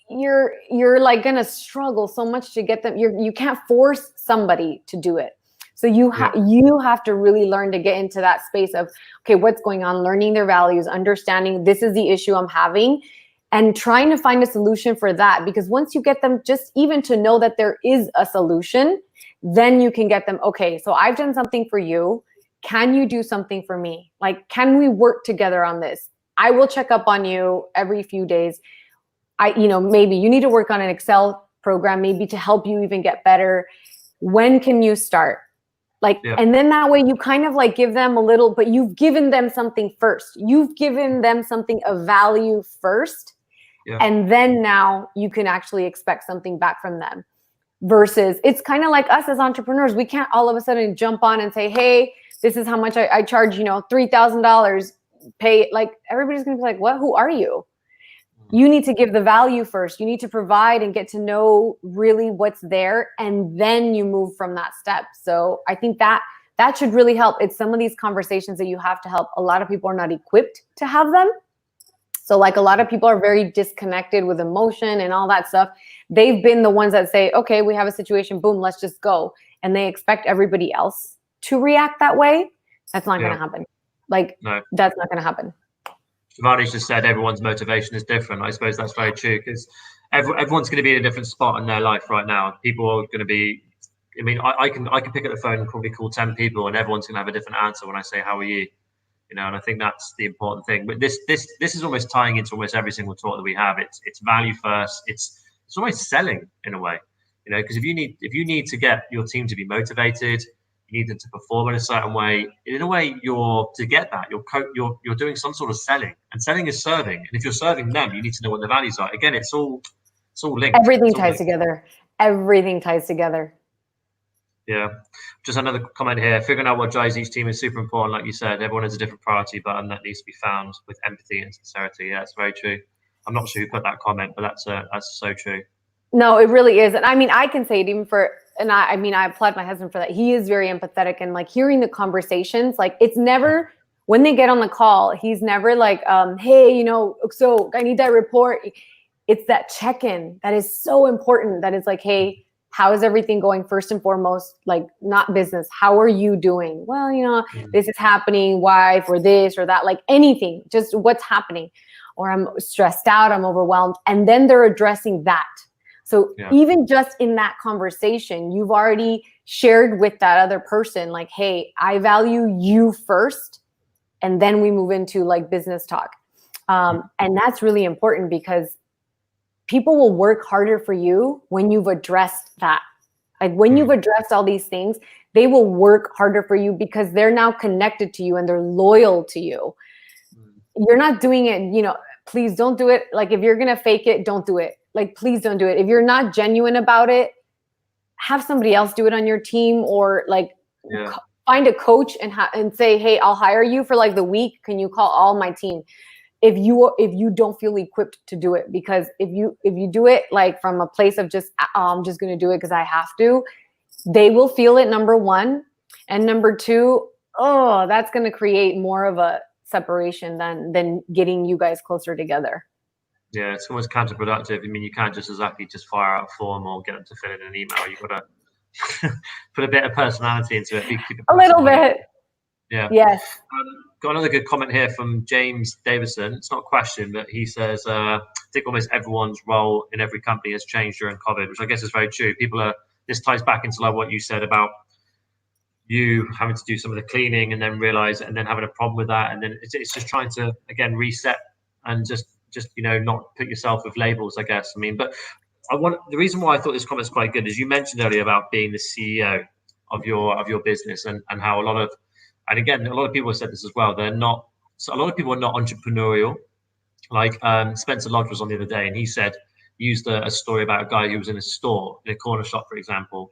you're like going to struggle so much to get them. You can't force somebody to do it. So you have to really learn to get into that space of, okay, what's going on, learning their values, understanding this is the issue I'm having, and trying to find a solution for that. Because once you get them just even to know that there is a solution, then you can get them, okay, so I've done something for you. Can you do something for me? Like, can we work together on this? I will check up on you every few days. Maybe you need to work on an Excel program, maybe to help you even get better. When can you start? And then that way you kind of like give them a little, but you've given them something first. You've given them something of value first. Yeah. And then now you can actually expect something back from them. Versus it's kind of like us as entrepreneurs. We can't all of a sudden jump on and say, hey, this is how much I charge, $3,000, pay. Like everybody's going to be like, what, who are you? You need to give the value first. You need to provide and get to know really what's there, and then you move from that step. So I think that should really help. It's some of these conversations that you have to help. A lot of people are not equipped to have them. So like a lot of people are very disconnected with emotion and all that stuff. They've been the ones that say, okay, we have a situation, boom, let's just go. And they expect everybody else to react that way. That's not going to happen. Like, no. That's not going to happen. Shivani's just said everyone's motivation is different. I suppose that's very true, because everyone's going to be in a different spot in their life right now. People are going to be, I mean, I can pick up the phone and probably call 10 people, and everyone's going to have a different answer when I say, how are you? You know, and I think that's the important thing. But this is almost tying into almost every single talk that we have. It's value first. It's almost selling in a way, you know, because if you need to get your team to be motivated, you need them to perform in a certain way. In a way, you're doing some sort of selling, and selling is serving. And if you're serving them, you need to know what the values are. Again, it's all linked. Everything ties together. Everything ties together. Yeah. Just another comment here. Figuring out what drives each team is super important. Like you said, everyone has a different priority button that needs to be found with empathy and sincerity. Yeah, that's very true. I'm not sure who put that comment, but that's so true. No, it really is. And I mean, I can say it even for, and I mean, I applaud my husband for that. He is very empathetic, and like hearing the conversations, like it's never, when they get on the call, he's never like, hey, you know, so I need that report. It's that check-in that is so important. That is like, hey, how is everything going first and foremost? Like, not business. How are you doing? Well, you know, this is happening. Why? For this or that, like anything, just what's happening. Or I'm stressed out, I'm overwhelmed. And then they're addressing that. So even just in that conversation, you've already shared with that other person, like, hey, I value you first. And then we move into like business talk. And that's really important, because people will work harder for you when you've addressed that. Like when you've addressed all these things, they will work harder for you because they're now connected to you and they're loyal to you. You're not doing it, you know, please don't do it. Like if you're going to fake it, don't do it. Like, please don't do it. If you're not genuine about it, have somebody else do it on your team, or like find a coach and say, hey, I'll hire you for like the week. Can you call all my team? If you don't feel equipped to do it, because if you do it like from a place of just, I'm just going to do it because I have to, they will feel it, number one. And number two, that's going to create more of a separation than getting you guys closer together. Yeah, it's almost counterproductive. I mean, you can't just exactly just fire out a form or get them to fill in an email. You've got to put a bit of personality into it. A little bit. Yeah. Yes. Got another good comment here from James Davison. It's not a question, but he says, I think almost everyone's role in every company has changed during COVID, which I guess is very true. This ties back into like what you said about you having to do some of the cleaning and then realize, and then having a problem with that. And then it's just trying to, again, reset and just, you know, not put yourself with labels, I guess. I mean, but the reason why I thought this comment is quite good is you mentioned earlier about being the CEO of your business, and how a lot of people have said this as well. A lot of people are not entrepreneurial. Like Spencer Lodge was on the other day, and he used a story about a guy who was in a store, in a corner shop, for example.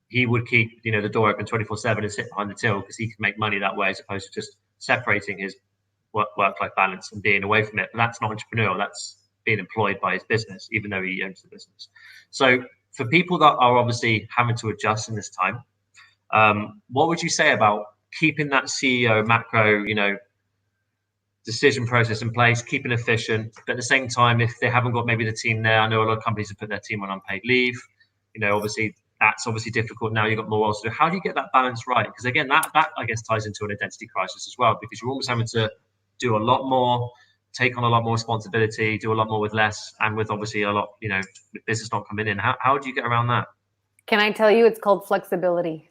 He would keep, you know, the door open 24/7 and sit behind the till because he could make money that way, as opposed to just separating his work-life balance and being away from it. But that's not entrepreneurial. That's being employed by his business, even though he owns the business. So for people that are obviously having to adjust in this time, what would you say about keeping that CEO macro, you know, decision process in place, keeping efficient, but at the same time, if they haven't got maybe the team there, I know a lot of companies have put their team on unpaid leave. You know, obviously that's obviously difficult now. You've got more roles to do. How do you get that balance right? Because again, that I guess ties into an identity crisis as well, because you're almost having to do a lot more, take on a lot more responsibility, do a lot more with less, and with obviously a lot, you know, with business not coming in. How do you get around that? Can I tell you, it's called flexibility,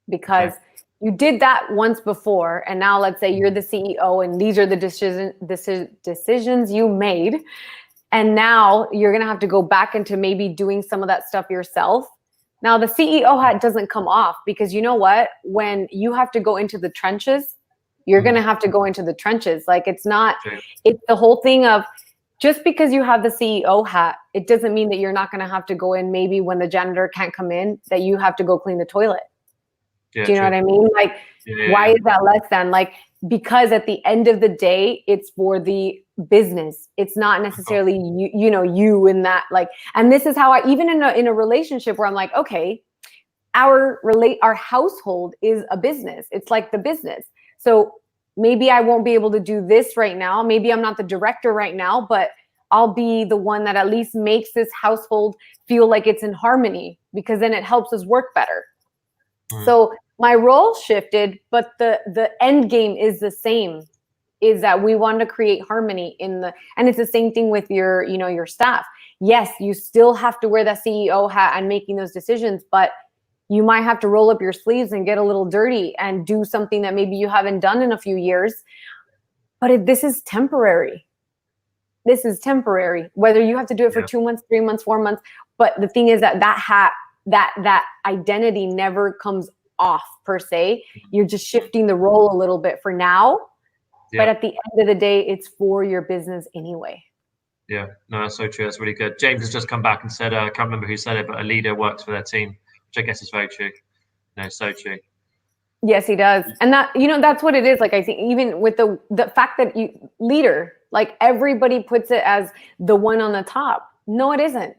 because you did that once before, and now let's say you're the CEO and these are the decisions you made, and now you're going to have to go back into maybe doing some of that stuff yourself. Now the CEO hat doesn't come off, because you know what, when you have to go into the trenches, you're going to have to go into the trenches. Like it's the whole thing of, just because you have the CEO hat, it doesn't mean that you're not going to have to go in maybe when the janitor can't come in, that you have to go clean the toilet. Do you know what I mean? Like, why is that less than? Like, because at the end of the day, it's for the business. It's not necessarily you in that, like, and this is how I, even in a relationship where I'm like, okay, our household is a business. It's like the business. So maybe I won't be able to do this right now. Maybe I'm not the director right now, but I'll be the one that at least makes this household feel like it's in harmony, because then it helps us work better. So my role shifted, but the end game is the same, is that we want to create harmony and it's the same thing with your staff. Yes, you still have to wear that CEO hat and making those decisions, but you might have to roll up your sleeves and get a little dirty and do something that maybe you haven't done in a few years. But this is temporary. This is temporary, whether you have to do it for 2 months, 3 months, 4 months. But the thing is that hat, that identity never comes off per se. You're just shifting the role a little bit for now. Yeah. But at the end of the day, it's for your business anyway. Yeah, no, that's so true. That's really good. James has just come back and said, I can't remember who said it, but a leader works for their team, which I guess is very true. No, so true. Yes, he does. And that, that's what it is. Like, I think even with the fact that leader, like everybody puts it as the one on the top. No, it isn't.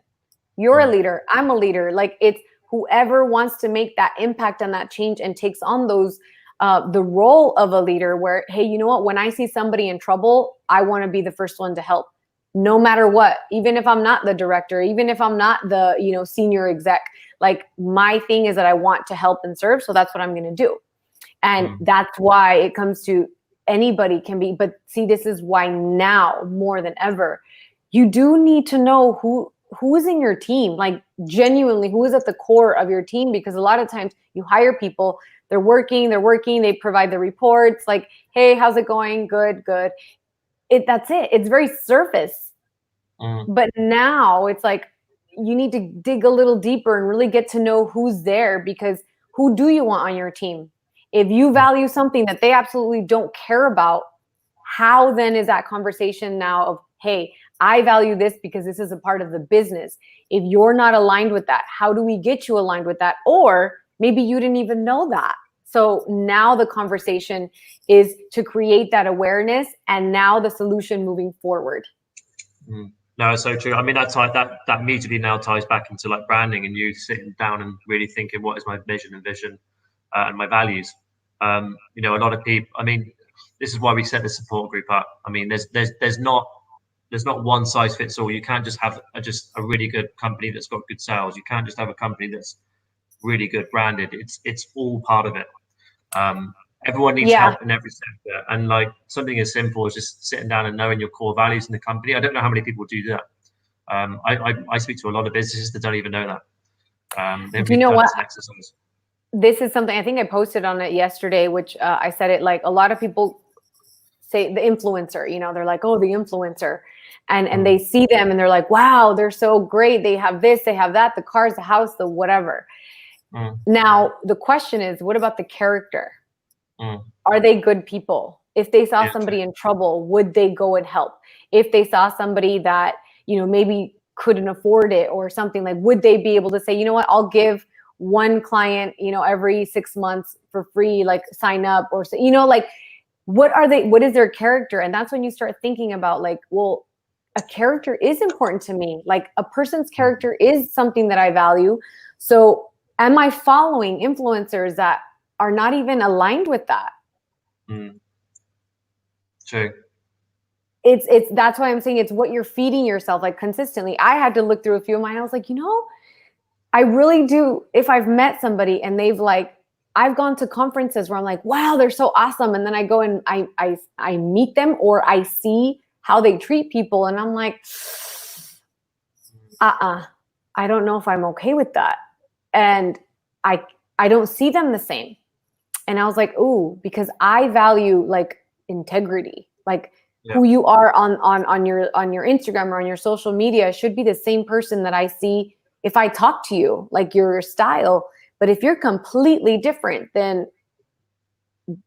You're a leader. I'm a leader. Like, it's whoever wants to make that impact and that change and takes on those, the role of a leader where, hey, you know what? When I see somebody in trouble, I want to be the first one to help, no matter what. Even if I'm not the director, even if I'm not the, senior exec, like my thing is that I want to help and serve. So that's what I'm going to do. And that's why it comes to anybody can be, but see, this is why now more than ever, you do need to know who is in your team, like genuinely who is at the core of your team, because a lot of times you hire people, they're working, they provide the reports like, hey, how's it going? Good. That's it. It's very surface. But now it's like, you need to dig a little deeper and really get to know who's there, because who do you want on your team? If you value something that they absolutely don't care about, how then is that conversation now of, hey, I value this because this is a part of the business. If you're not aligned with that, how do we get you aligned with that? Or maybe you didn't even know that. So now the conversation is to create that awareness, and now the solution moving forward. No, it's so true. I mean, that immediately now ties back into like branding and you sitting down and really thinking, what is my vision and my values? A lot of people, I mean, this is why we set the support group up. I mean, there's not one size fits all. You can't just have a really good company that's got good sales. You can't just have a company that's really good branded. It's all part of it. Everyone needs help in every sector, and like something as simple as just sitting down and knowing your core values in the company. I don't know how many people do that. I speak to a lot of businesses that don't even know that. Do you know what? This is something I think I posted on it yesterday, which I said it like a lot of people say the influencer. They're like, oh, the influencer, and they see them and they're like, wow, they're so great. They have this, they have that, the cars, the house, the whatever. Now the question is, what about the character? Are they good people? If they saw somebody in trouble, would they go and help? If they saw somebody that, maybe couldn't afford it or something, like, would they be able to say, you know what, I'll give one client, every 6 months for free, like sign up, or, like, what is their character? And that's when you start thinking about like, well, a character is important to me. Like a person's character is something that I value. So am I following influencers that are not even aligned with that? True. It's that's why I'm saying it's what you're feeding yourself, like consistently. I had to look through a few of mine. I was like, I really do. If I've met somebody and they've like, I've gone to conferences where I'm like, wow, they're so awesome. And then I go and I meet them, or I see how they treat people. And I'm like, I don't know if I'm okay with that. And I don't see them the same. And I was like, ooh, because I value like integrity, like who you are on your Instagram or on your social media should be the same person that I see if I talk to you, like your style. But if you're completely different, then it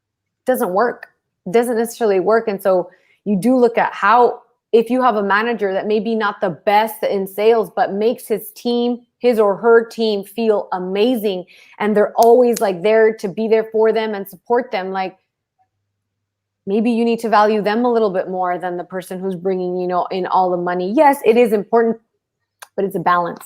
doesn't work. It doesn't necessarily work. And so you do look at how, if you have a manager that maybe not the best in sales, but makes his team, his or her team, feel amazing, and they're always like there to be there for them and support them, like maybe you need to value them a little bit more than the person who's bringing, in all the money. Yes, it is important, but it's a balance.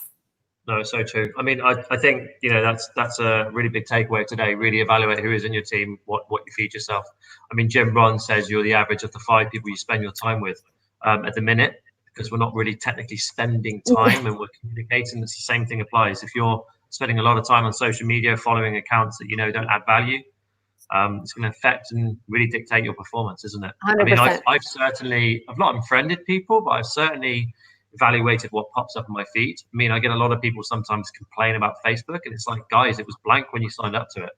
No, so true. I mean, I think, that's a really big takeaway today. Really evaluate who is in your team, what you feed yourself. I mean, Jim Rohn says you're the average of the 5 people you spend your time with at the minute, because we're not really technically spending time and we're communicating. It's the same thing applies. If you're spending a lot of time on social media, following accounts that don't add value, it's going to affect and really dictate your performance, isn't it? 100%. I mean, I've not unfriended people, but I've certainly evaluated what pops up on my feed. I mean, I get a lot of people sometimes complain about Facebook, and it's like, guys, it was blank when you signed up to it.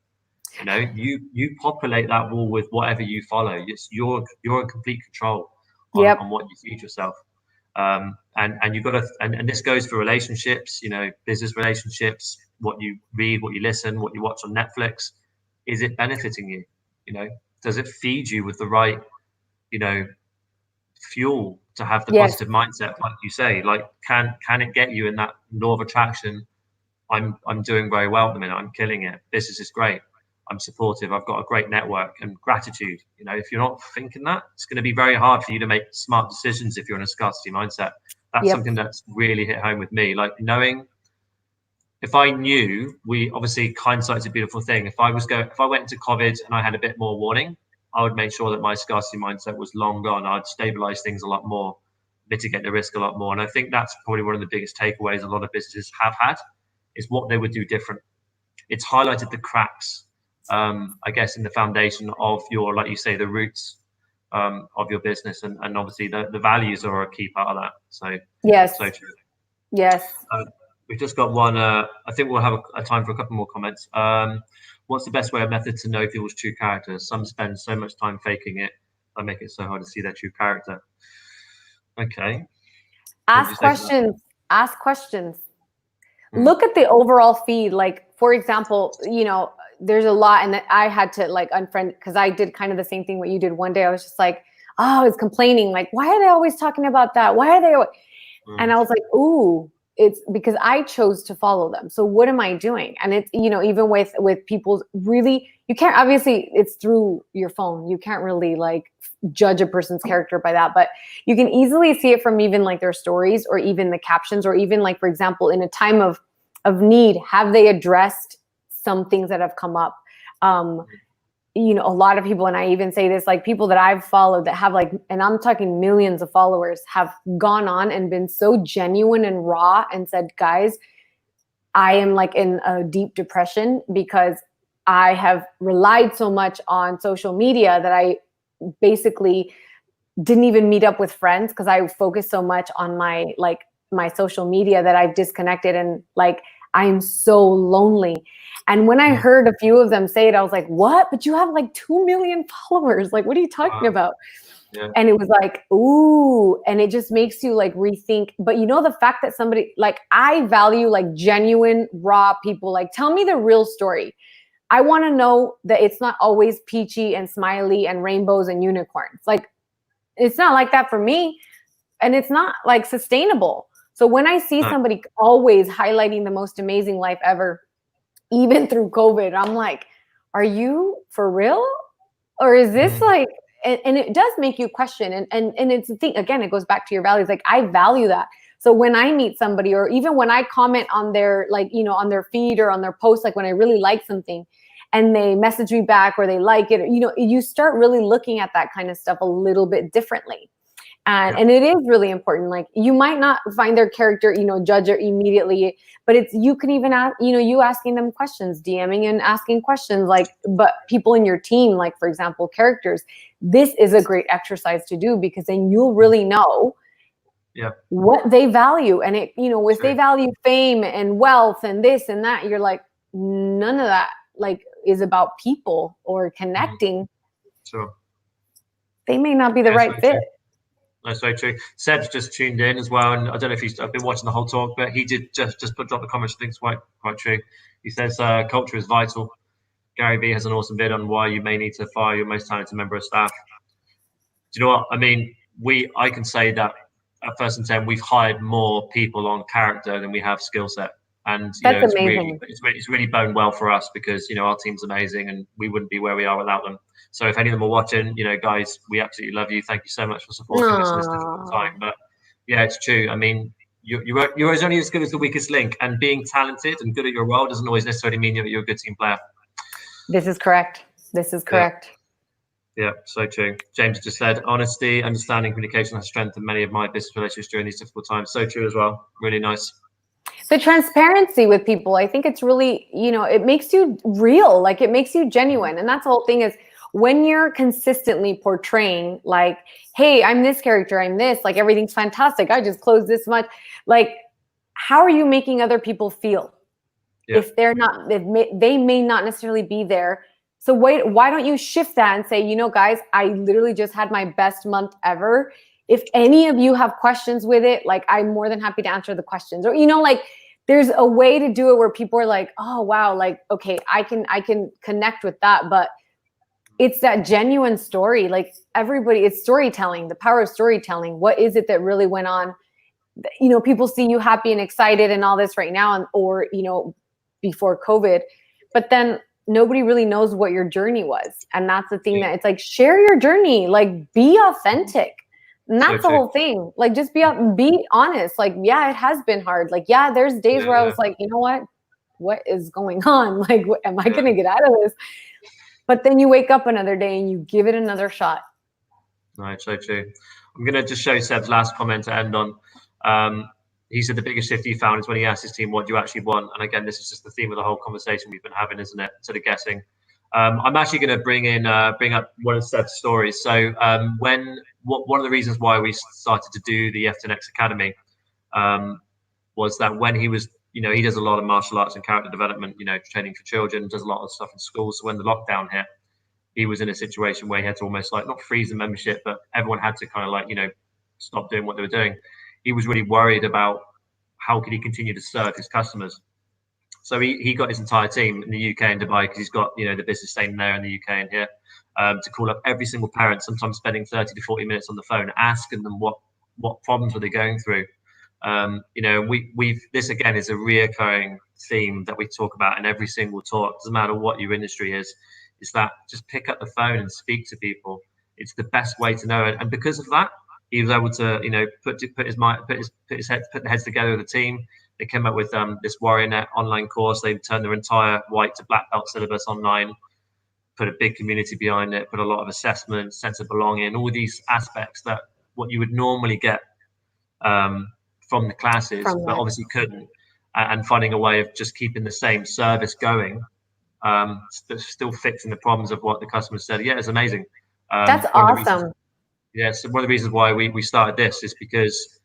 You populate that wall with whatever you follow. You're in complete control on what you feed yourself. And you've got to, and this goes for relationships, business relationships, what you read, what you listen, what you watch on Netflix. Is it benefiting you? Does it feed you with the right, fuel to have the positive mindset, like you say? Like, can it get you in that law of attraction? I'm doing very well at the minute. I'm killing it. Business is great. I'm supportive. I've got a great network and gratitude. If you're not thinking that, it's going to be very hard for you to make smart decisions if you're in a scarcity mindset. That's something that's really hit home with me. Like, knowing, if I knew, obviously hindsight's a beautiful thing. If I went into COVID and I had a bit more warning, I would make sure that my scarcity mindset was long gone. I'd stabilize things a lot more, mitigate the risk a lot more. And I think that's probably one of the biggest takeaways a lot of businesses have had, is what they would do different. It's highlighted the cracks, I guess, in the foundation of your, like you say, the roots of your business. And obviously the values are a key part of that. So, yes. So true. Yes. We've just got one. I think we'll have a time for a couple more comments. What's the best way or method to know people's true characters? Some spend so much time faking it, I make it so hard to see their true character. Okay. Ask questions. Look at the overall feed. Like, for example, there's a lot, and I had to like unfriend, because I did kind of the same thing what you did. One day I was just like, I was complaining, like, why are they always talking about that? Why are they always... And I was like, ooh, it's because I chose to follow them. So what am I doing? And it's, even with people, really, you can't, obviously it's through your phone. You can't really like judge a person's character by that, but you can easily see it from even like their stories, or even the captions, or even like, for example, in a time of need, have they addressed some things that have come up? A lot of people, and I even say this, like people that I've followed that have like, and I'm talking millions of followers, have gone on and been so genuine and raw and said, guys, I am like in a deep depression because I have relied so much on social media that I basically didn't even meet up with friends, because I focused so much on my social media that I've disconnected, and like I'm so lonely. And when I heard a few of them say it, I was like, what? But you have like 2 million followers. Like, what are you talking about? Yeah. And it was like, ooh, and it just makes you like rethink. But the fact that somebody, like, I value like genuine, raw people. Like, tell me the real story. I want to know that it's not always peachy and smiley and rainbows and unicorns. Like, it's not like that for me. And it's not like sustainable. So when I see somebody always highlighting the most amazing life ever, even through COVID, I'm like, are you for real? Or is this like, and it does make you question. And it's the thing, again, it goes back to your values. Like, I value that. So when I meet somebody, or even when I comment on their, like, on their feed or on their post, like when I really like something and they message me back or they like it, you start really looking at that kind of stuff a little bit differently. And it is really important. Like, you might not find their character, judge it immediately, but you can even ask, you asking them questions, DMing and asking questions, like, but people in your team, like, for example, characters, this is a great exercise to do, because then you'll really know what they value. And if they value fame and wealth and this and that, you're like, none of that like is about people or connecting. Sure. They may not be the right fit. That's very true. Seb's just tuned in as well, and I don't know if I've been watching the whole talk, but he did just drop the comment. I think it's quite true. He says culture is vital. Gary Vee has an awesome vid on why you may need to fire your most talented member of staff. Do you know what I mean? I can say that at First and 10, we've hired more people on character than we have skill set. And That's it's amazing. it's really boned well for us because our team's amazing and we wouldn't be where we are without them. So if any of them are watching, guys, we absolutely love you. Thank you so much for supporting us in this difficult time. But yeah, it's true. I mean, you're only as good as the weakest link, and being talented and good at your role doesn't always necessarily mean you're a good team player. This is correct. This is correct. Yeah, so true. James just said, honesty, understanding, communication has strengthened many of my business relationships during these difficult times. So true as well. Really nice. The transparency with people, I think it's really, it makes you real, like it makes you genuine. And that's the whole thing is when you're consistently portraying like, hey, I'm this character, I'm this, like everything's fantastic, I just closed this much. Like, how are you making other people feel? Yeah. If they're not, they may not necessarily be there. So why don't you shift that and say, guys, I literally just had my best month ever. If any of you have questions with it, like I'm more than happy to answer the questions. Or, like there's a way to do it where people are like, oh, wow, like, okay, I can connect with that. But it's that genuine story. Like everybody, it's storytelling, the power of storytelling. What is it that really went on? People see you happy and excited and all this right now, or, before COVID, but then nobody really knows what your journey was. And that's the thing that it's like, share your journey, like be authentic. And that's the whole thing. Like, just be honest. Like, yeah, it has been hard. Like, yeah, there's days where I was like, you know what is going on? Like, am I going to get out of this? But then you wake up another day and you give it another shot. Right. So true. I'm going to just show Seb's last comment to end on. He said the biggest shift he found is when he asked his team, what do you actually want? And again, this is just the theme of the whole conversation we've been having, isn't it? Sort of guessing. I'm actually going to bring up one of Seb's stories. So one of the reasons why we started to do the FTEN X Academy was that when he was, he does a lot of martial arts and character development, training for children, does a lot of stuff in schools. So when the lockdown hit, he was in a situation where he had to almost like not freeze the membership, but everyone had to kind of like, stop doing what they were doing. He was really worried about how could he continue to serve his customers. So he got his entire team in the UK and Dubai, because he's got, the business same there in the UK and here, to call up every single parent, sometimes spending 30 to 40 minutes on the phone, asking them what problems were they going through. This again is a reoccurring theme that we talk about in every single talk. Doesn't matter what your industry is that just pick up the phone and speak to people. It's the best way to know it. And because of that, he was able to, put the heads together with the team. They came up with this WarriorNet online course. They turned their entire white to black belt syllabus online, put a big community behind it, put a lot of assessment, sense of belonging, all these aspects that what you would normally get from the classes, but obviously couldn't. And finding a way of just keeping the same service going, still fixing the problems of what the customers said. Yeah, it's amazing. That's awesome. So one of the reasons why we started this is because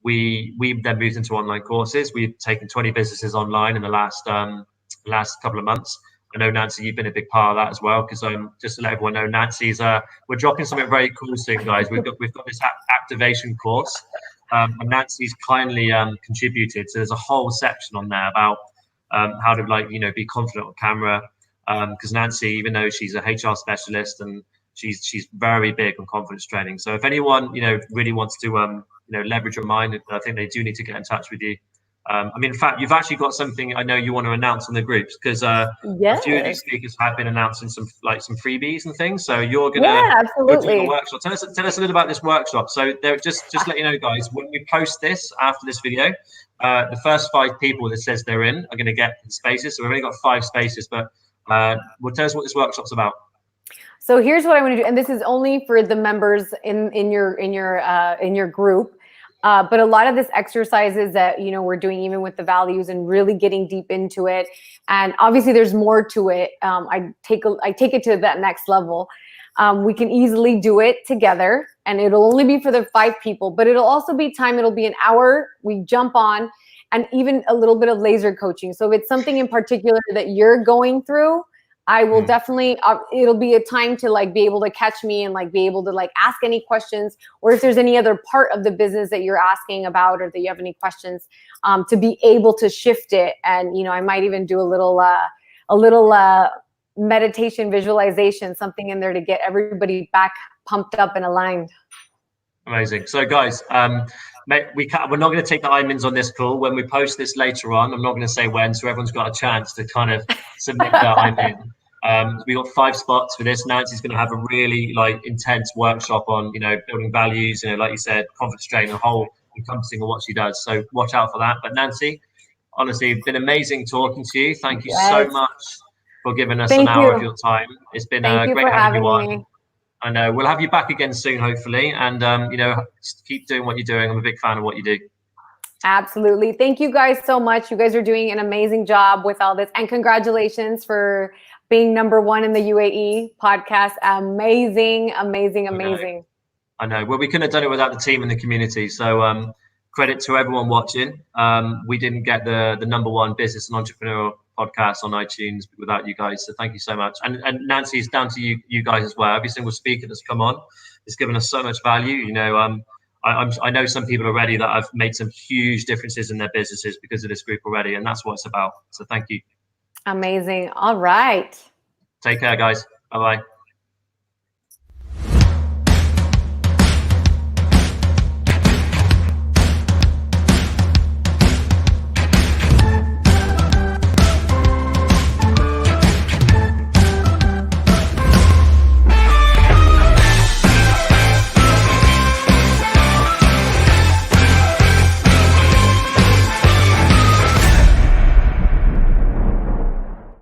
we then moved into online courses. We've taken 20 businesses online in the last couple of months. I know, Nancy, you've been a big part of that as well, because just to let everyone know, Nancy's we're dropping something very cool soon, guys. We've got this activation course, and Nancy's kindly contributed. So there's a whole section on there about how to be confident on camera, because Nancy, even though she's a HR specialist and she's very big on confidence training. So if anyone really wants to leverage your mind, I think they do need to get in touch with you. In fact, you've actually got something I know you want to announce on the groups, because a few of these speakers have been announcing some freebies and things. So you're gonna go do a workshop. Tell us a little about this workshop. So just let you know, guys, when we post this after this video, the first 5 people that says they're in are going to get spaces. So we've only got 5 spaces, but well, tell us what this workshop's about. So here's what I want to do, and this is only for the members in your group. But a lot of this exercises that we're doing, even with the values and really getting deep into it, and obviously there's more to it. I take it to that next level. We can easily do it together, and it'll only be for the 5 people. But it'll also be time. It'll be an hour. We jump on, and even a little bit of laser coaching. So if it's something in particular that you're going through, I will definitely, it'll be a time to be able to catch me and be able to ask any questions, or if there's any other part of the business that you're asking about or that you have any questions, to be able to shift it. And, I might even do a little meditation visualization, something in there to get everybody back pumped up and aligned. Amazing. So guys, mate, we're not going to take the IMINs on this call. When we post this later on, I'm not going to say when, so everyone's got a chance to kind of submit their IMIN. We got 5 spots for this. Nancy's going to have a really intense workshop on building values, like you said, confidence training, the whole encompassing of what she does. So watch out for that. But Nancy, honestly, it's been amazing talking to you. Thank you so much for giving us an hour of your time. It's been great having you on. Me. I know we'll have you back again soon, hopefully, and just keep doing what you're doing. I'm a big fan of what you do. Absolutely. Thank you guys so much. You guys are doing an amazing job with all this, and congratulations for being #1 in the UAE podcast. Amazing, amazing, amazing. I know. Well, we couldn't have done it without the team and the community. So credit to everyone watching. We didn't get the #1 business and entrepreneur podcast on iTunes without you guys. So thank you so much. And Nancy, it's down to you guys as well. Every single speaker that's come on has given us so much value. I know some people already that have made some huge differences in their businesses because of this group already, and that's what it's about. So thank you. Amazing. All right. Take care, guys. Bye-bye.